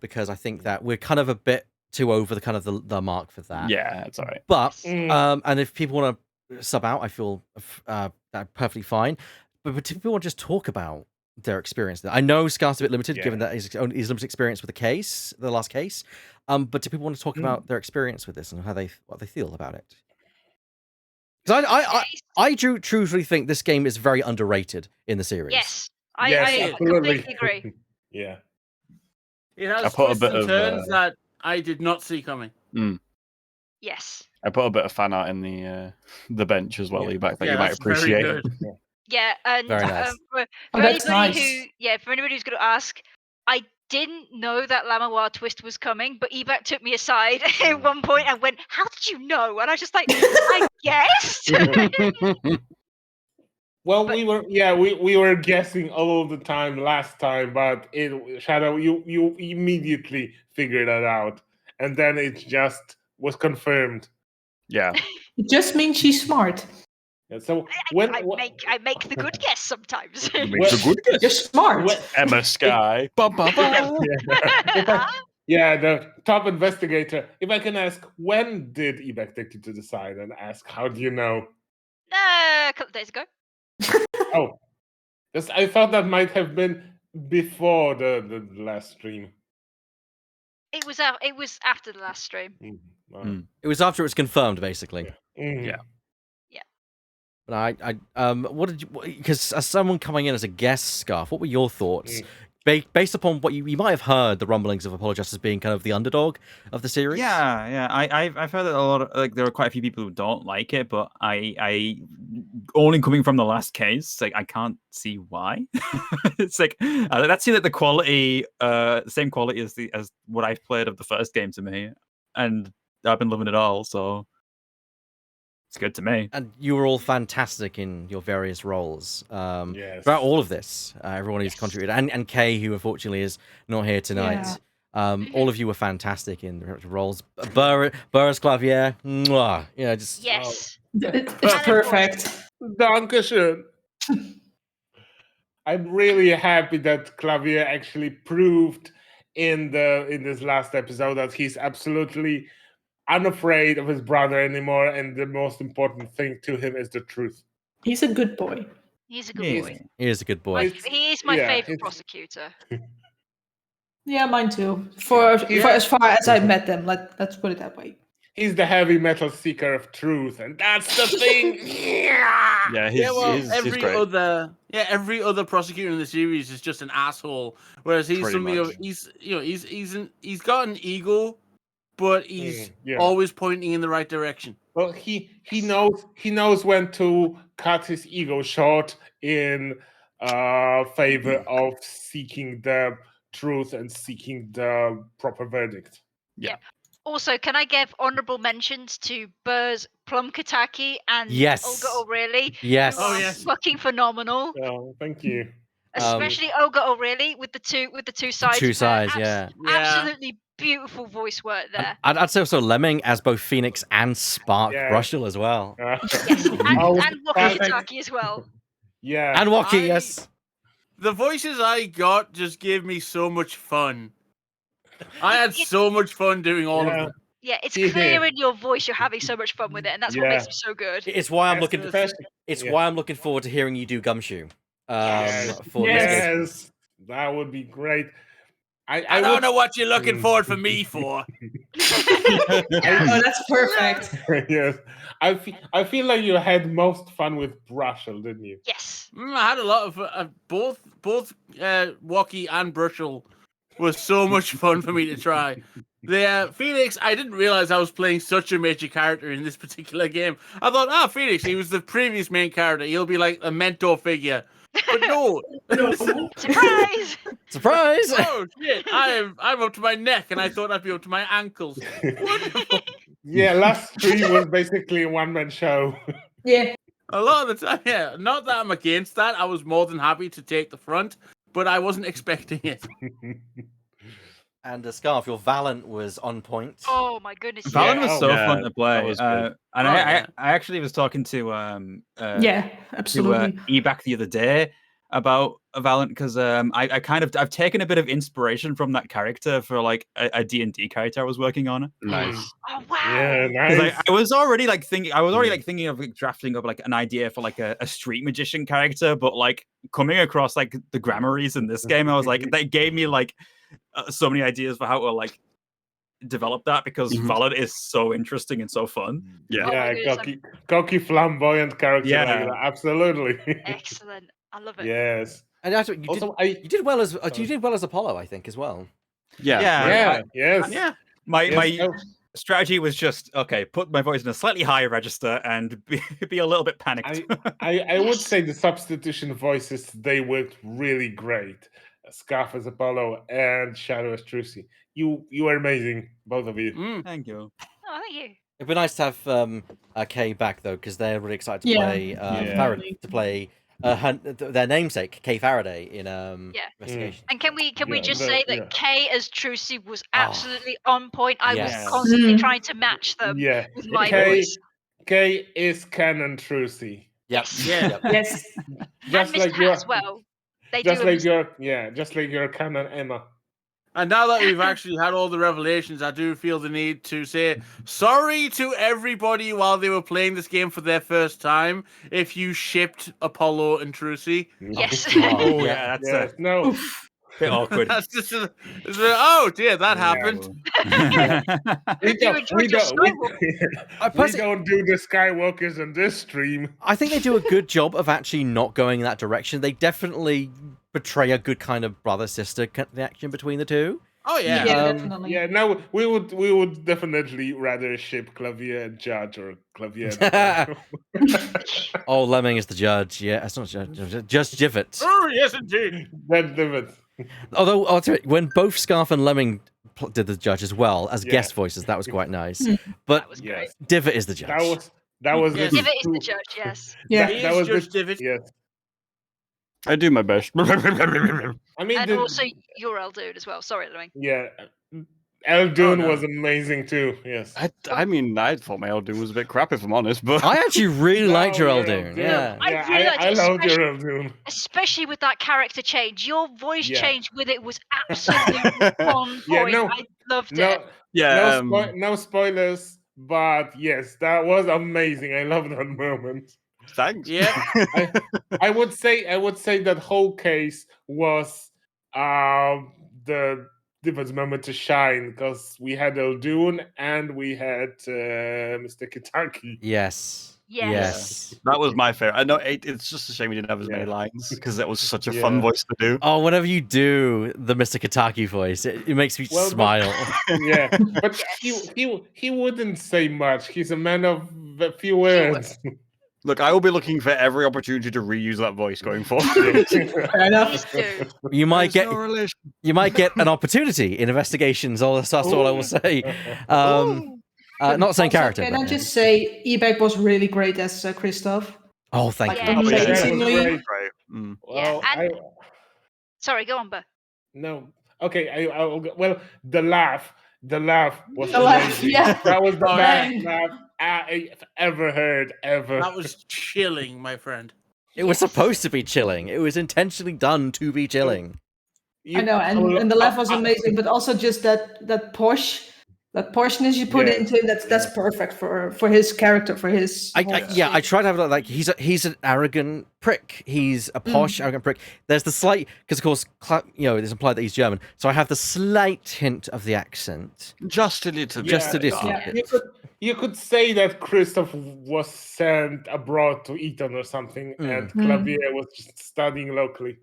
because I think that we're kind of a bit too over the kind of the mark for that. Yeah, it's alright. But Mm. and if people want to sub out, I feel that perfectly fine. But if people want to just talk about their experience, I know Scar's a bit limited given that his limited experience with the last case. But do people want to talk about their experience with this and what they feel about it? Because I truthfully think this game is very underrated in the series. Yes, Yes, I absolutely. completely agree. Yeah. It I has put a twists bit and of, turns that I did not see coming. Yes. I put a bit of fan art in the bench as well, Yeah. back that Yeah, you might that's very appreciate. good. Yeah, and Very nice. for that's anybody nice. for anybody who's going to ask, I didn't know that Lamawa twist was coming, but Ebak took me aside at one point and went, "How did you know?" And I was just like, "I guessed." Well, But- we were guessing all the time last time, but Shadow, you immediately figured that out, and then it just was confirmed. Yeah. It just means she's smart. And so when I make the good guess sometimes. Makes a good guess. You're smart. when- Emma Sky. Ba, ba, ba. yeah, the top investigator. If I can ask, when did Ebek take you to the side and ask, "How do you know?" A couple of days ago. Oh, I thought that might have been before the last stream. It was after the last stream. Wow. Mm. It was after it was confirmed, basically. Mhm. Yeah. But what did you? Because as someone coming in as a guest, Scarf, what were your thoughts? Based upon what you might have heard, the rumblings of Apollo Justice being kind of the underdog of the series. Yeah. I've heard that a lot of there are quite a few people who don't like it, but I only coming from the last case, I can't see why. It's let's see that the quality, same quality as what I've played of the first game to me, and I've been loving it all, so it's good to me. And you were all fantastic in your various roles. Yes. Throughout all of this, everyone who's contributed, and Kay, who unfortunately is not here tonight. All of you were fantastic in the roles. Burris Clavier, mwah, just Yes. It's perfect. Dankeschön. I'm really happy that Clavier actually proved in this last episode that he's absolutely unafraid of his brother anymore, and the most important thing to him is the truth. He's a good boy. He's a good Yeah. boy. He is a good boy. It's- He is my yeah, favorite it's- prosecutor. Yeah, mine too. For Yeah. as far as I met them, let's put it that way. He's the heavy metal seeker of truth, and that's the thing. Yeah, he's every other prosecutor in the series is just an asshole. Whereas he's Pretty something of much. he's got an ego, but he's Yeah. always pointing in the right direction. Well, he knows when to cut his ego short in favor of seeking the truth and seeking the proper verdict. Also, can I give honourable mentions to Burr's Plumkataki and Yes. Olga O'Reilly? Yes. Who are fucking phenomenal. Oh, thank you. Especially Olga O'Reilly with the two sides. Two of her. sides, yeah. Absolutely beautiful voice work there. I'd say also Lemming as both Phoenix and Spark Yeah. Brushel as well. Yes, and Waki Kitaki as well. Yeah. And Waki, I- yes. The voices I got just gave me so much fun. I had so much fun doing all of them. Yeah, it's Yeah. clear in your voice you're having so much fun with it, and that's what makes it so good. It's why I'm looking. Especially- It's yeah. why I'm looking forward to hearing you do Gumshoe. Yes. For this game. Yes, that would be great. I don't know what you're looking forward for me for. Oh, that's perfect. Yes, I feel like you had most fun with Brushel, didn't you? Yes. I had a lot of both Waki and Brushel was so much fun for me to try. The Phoenix, I didn't realize I was playing such a major character in this particular game. I thought, Phoenix, he was the previous main character. He'll be like a mentor figure. But no. Surprise! Surprise! Oh shit! I'm up to my neck, and I thought I'd be up to my ankles. Wonderful. Yeah, last stream was basically a one-man show. Yeah. A lot of the time, yeah. Not that I'm against that. I was more than happy to take the front, but I wasn't expecting it. And Scarf, your Valent was on point. Oh my goodness. Valen Yeah, was oh, so yeah, fun to play. that was good. And yeah. I actually was talking to Yeah, absolutely. Ebac the other day about Valent because I've taken a bit of inspiration from that character for like a D&D character I was working on. Nice. Oh wow. Yeah, 'Cause nice. I was already like thinking of like, drafting up like an idea for like a street magician character, but like coming across like the Grammaries in this game, I was like, that gave me like so many ideas for how to like develop that because Valent is so interesting and so fun. Yeah. Oh my Yeah, goodness, cocky, flamboyant character. Yeah. Like that. Absolutely. Excellent. I love it. Yes. And actually, you Also, did well as Apollo, I think, as well. Yeah. yeah, yes. Yeah. My Yes, strategy was just okay, put my voice in a slightly higher register and be a little bit panicked. I would say the substitution voices, they worked really great. Scarf as Apollo and Shadow as Trucy. You are amazing, both of you. Mm. Thank you. Oh, thank you. It'd be nice to have Kay back though, because they're really excited to Yeah. play their namesake Kay Faraday in Investigation. And can we Yeah, just the- say that yeah. Kay as Trucy was absolutely on point? I Yes. was constantly Mm. trying to match Yeah. with my Kay, voice. Kay is canon Trucy. Yep. Yeah. Yep. Yes. Just and like Mr. your Hat as well. They just do like your canon Emma. And now that we've actually had all the revelations, I do feel the need to say sorry to everybody while they were playing this game for their first time if you shipped Apollo and Trucy. Yes. Oh Yeah. yeah, that's Yes, a no. bit awkward. That's just oh dear, that happened. We you enjoyed your we don't do the Skywalkers on this stream. I think they do a good job of actually not going in that direction. They definitely portray a good kind of brother-sister connection between the two. Oh yeah. Yeah, definitely. Yeah, no, we would definitely rather ship Clavier and Judge or Clavier. and- Oh, Lemming is the judge. Yeah, it's not Judge Jivet. Oh yes, indeed. That's different. Although, I'll tell you, when both Scarf and Lemming did the judge as well as Yeah. guest voices, that was quite nice. But That was great. Yes, Divot is the judge. that was Yes. the Divot is the two- judge, yes. Yeah. He that is was Judge the, Divot. yes. I do my best. I mean, And the- also your Eldude as well. Sorry, Lemming. yeah, Eldoon no. was amazing too. Yes. I mean, I thought my Eldoon was a bit crap, if I'm honest, but I actually really liked your No, Eldoon. Eldoon. Yeah. I Yeah, really liked I it, loved your Eldoon. Especially with that character change. Your voice Yeah. change with it was absolutely on Yeah, point. no- I loved No, it. yeah, no spoilers, but yes, that was amazing. I love that moment. Thanks. Yeah. I would say that whole case was the Diva's moment to shine, because we had Eldoon and we had Mr. Kitaki. Yes. Yes. Yes. That was my favorite. I know it's just a shame we didn't have as many Yeah. lines because that was such a fun Yeah. voice to do. Oh, whenever you do the Mr. Kitaki voice, it makes me Well, but- smile. Yeah, but he wouldn't say much. He's a man of a few words. Look, I will be looking for every opportunity to reuse that voice going forward. Fair enough. Please do. You might There's get no relation. you might get an opportunity in investigations. That's all I will say. Not saying Also, character. Can but I yeah. just say, Ebek was really great as Christoph. Oh, thank Like, you. Yeah. Oh, yeah, amazingly. Great. Right. Mm. Well, Yeah, and- Sorry, go on, Bert. no. Okay, I'll go. Well, the laugh was The laugh, amazing. yeah. That was the Oh, best yeah. laugh I've ever heard, ever. That was chilling, my friend. It was supposed to be chilling. It was intentionally done to be chilling. I know, and the laugh was amazing, but also just that poshness you put Yeah, into him, that's perfect for his character, for his whole I try to have it like he's an arrogant prick. He's a posh, arrogant prick. There's the slight, because of course, it's implied that he's German. So I have the slight hint of the accent. Just a little bit. Just a little Yeah. bit. You could say that Christoph was sent abroad to Eton or something, and Clavier was just studying locally.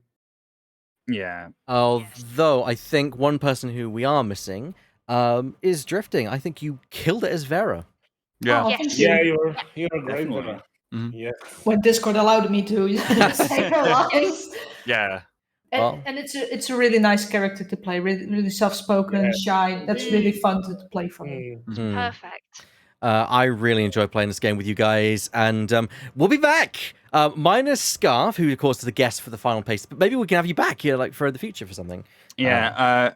Yeah. Although I think one person who we are missing is Drifting. I think you killed it as Vera. Yeah. Oh, Yes. thank you. Yeah, you're a great Definitely. Vera. Mhm. Yeah. When Discord allowed me to say her lines. Yeah. And, Well- and it's a really nice character to play, really soft-spoken, Yeah. shy. That's really fun to play for me. Mm. Perfect. I really enjoy playing this game with you guys, and we'll be back. Minus Scarf, who of course is the guest for the final pace, but maybe we can have you back here, like for the future for something. Yeah.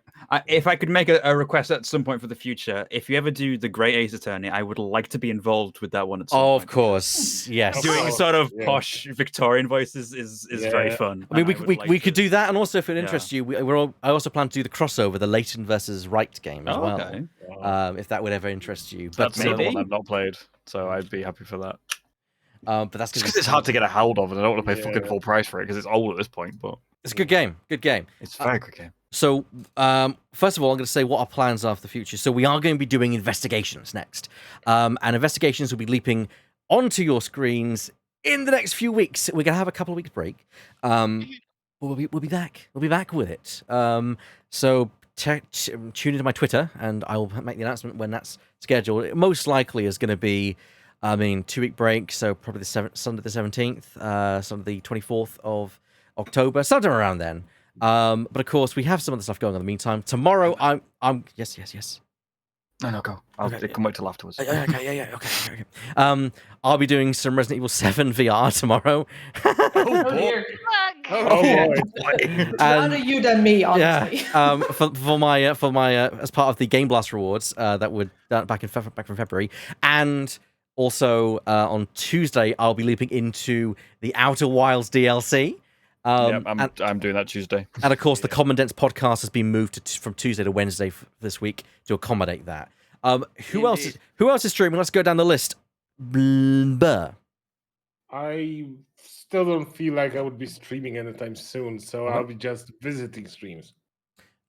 If I could make a request at some point for the future, if you ever do the Great Ace Attorney, I would like to be involved with that one at some Oh, point. of course, yes. Of Doing course, sort of yeah. posh Victorian voices is very Yeah. fun. I mean, and we, would like we could to- do that, and also if it Yeah. interests you, I also plan to do the crossover, the Leighton versus Wright game as Oh, well. okay. If that would ever interest you, but That's another one maybe. I've not played, so I'd be happy for that. but that's Just because it's hard to get a hold of, and I don't want to pay fucking full price for it because it's old at this point. But It's a good game. Good game. it's a very good game. So, first of all, I'm going to say what our plans are for the future. So, we are going to be doing investigations next. And investigations will be leaping onto your screens in the next few weeks. We're going to have a couple of weeks break. But we'll be back. We'll be back with it. So, tune into my Twitter, and I will make the announcement when that's scheduled. It most likely is going to be, 2-week break. So, probably Sunday the 17th, Sunday the 24th of October, sometime around then. But of course, we have some other stuff going on in the meantime. Tomorrow, I'm yes. No, go. I can wait till afterwards. Okay. I'll be doing some Resident Evil 7 VR tomorrow. Oh dear. Fuck. Oh boy. Rather you than me, honestly. For my as part of the Game Blast rewards that were back from February, and also on Tuesday I'll be leaping into the Outer Wilds DLC. I'm doing that Tuesday. And of course, the Commandant's podcast has been moved from Tuesday to Wednesday this week to accommodate that. Who else is streaming? Let's go down the list. Blur. I still don't feel like I would be streaming anytime soon, so I'll be just visiting streams.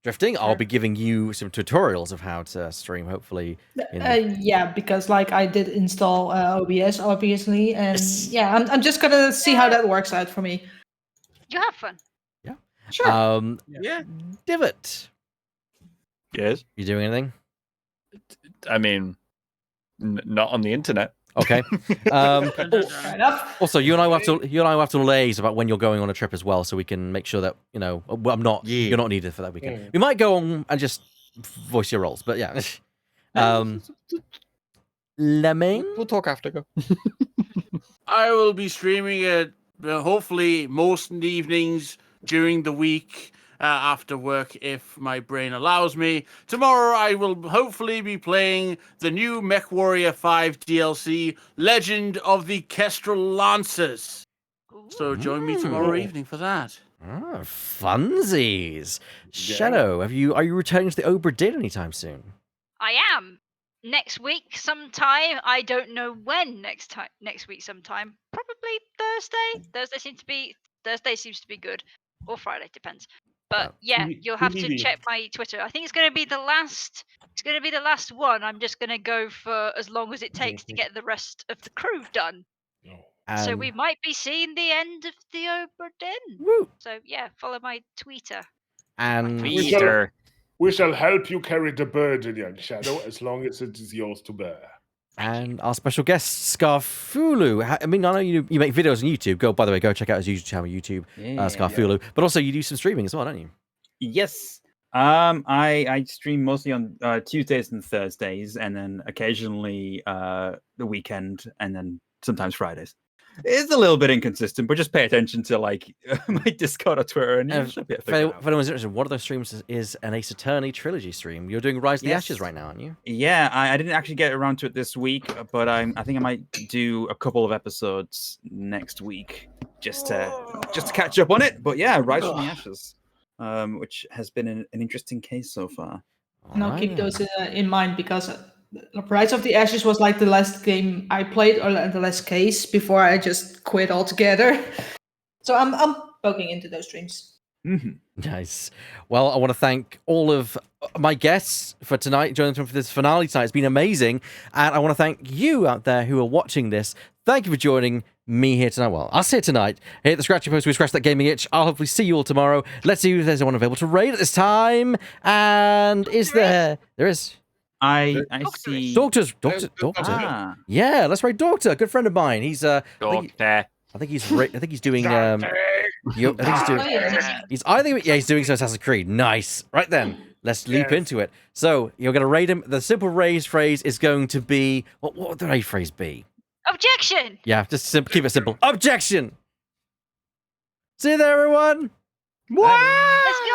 Drifting. I'll be giving you some tutorials of how to stream. Hopefully, Yeah, because like I did install OBS obviously, and Yes. yeah, I'm just gonna see how that works out for me. You have fun. Sure. Yeah. Divot. Yes. You doing anything? I mean, not on the internet. Okay. Fair enough. Also, you and I will have to liaise about when you're going on a trip as well, so we can make sure that you're not needed for that weekend. We might go on and just voice your roles, but yeah. Lemming. We'll talk after. Go. I will be streaming it hopefully most evenings during the week after work if my brain allows me. Tomorrow I will hopefully be playing the new MechWarrior 5 DLC, Legend of the Kestrel Lancers. So join me tomorrow evening for that. Oh, funsies. Shadow, are you returning to the Obra Dinn anytime soon? I am. next week sometime. I don't know when next week sometime. Probably Thursday. Thursday seems to be good, or Friday, depends. But yeah, you'll have to check my Twitter. I think it's going to be the last. It's going to be the last one. I'm just going to go for as long as it takes to get the rest of the crew done. So we might be seeing the end of the Oberdin. Woo! So yeah, follow my Twitter. And We shall help you carry the burden, young Shadow, as long as it is yours to bear. And our special guest, Scarfulu. I mean, I know you make videos on YouTube. By the way, go check out his YouTube channel, YouTube, Scarfulu. But also, you do some streaming as well, don't you? Yes. I stream mostly on Tuesdays and Thursdays, and then occasionally the weekend, and then sometimes Fridays. It's a little bit inconsistent, but just pay attention to like my Discord or Twitter, and you'll be able to figure it out. If anyone's interested, one of those streams is an Ace Attorney trilogy stream. You're doing Rise of the Ashes right now, aren't you? Yeah, I didn't actually get around to it this week, but I think I might do a couple of episodes next week just to catch up on it. But yeah, Rise from the Ashes, which has been an interesting case so far. Now keep those in mind, because Rise of the Ashes was like the last game I played, or the last case before I just quit altogether. So I'm poking into those streams. Nice. Well, I want to thank all of my guests for tonight, joining us for this finale tonight. It's been amazing. And I want to thank you out there who are watching this. Thank you for joining me here tonight. Well, us here tonight. Hit the scratchy post, we scratch that gaming itch. I'll hopefully see you all tomorrow. Let's see if there's anyone available to raid at this time. And is there? There is. I see. Doctor. Yeah, let's raid Doctor. Good friend of mine. He's Doctor. I think he's doing he's doing some Assassin's Creed. Nice. Right then, let's leap into it. So you're gonna raid him. The simple raid phrase is going to be what would the raid phrase be? Objection. Yeah, just keep it simple. Objection. See you there, everyone. Let's go.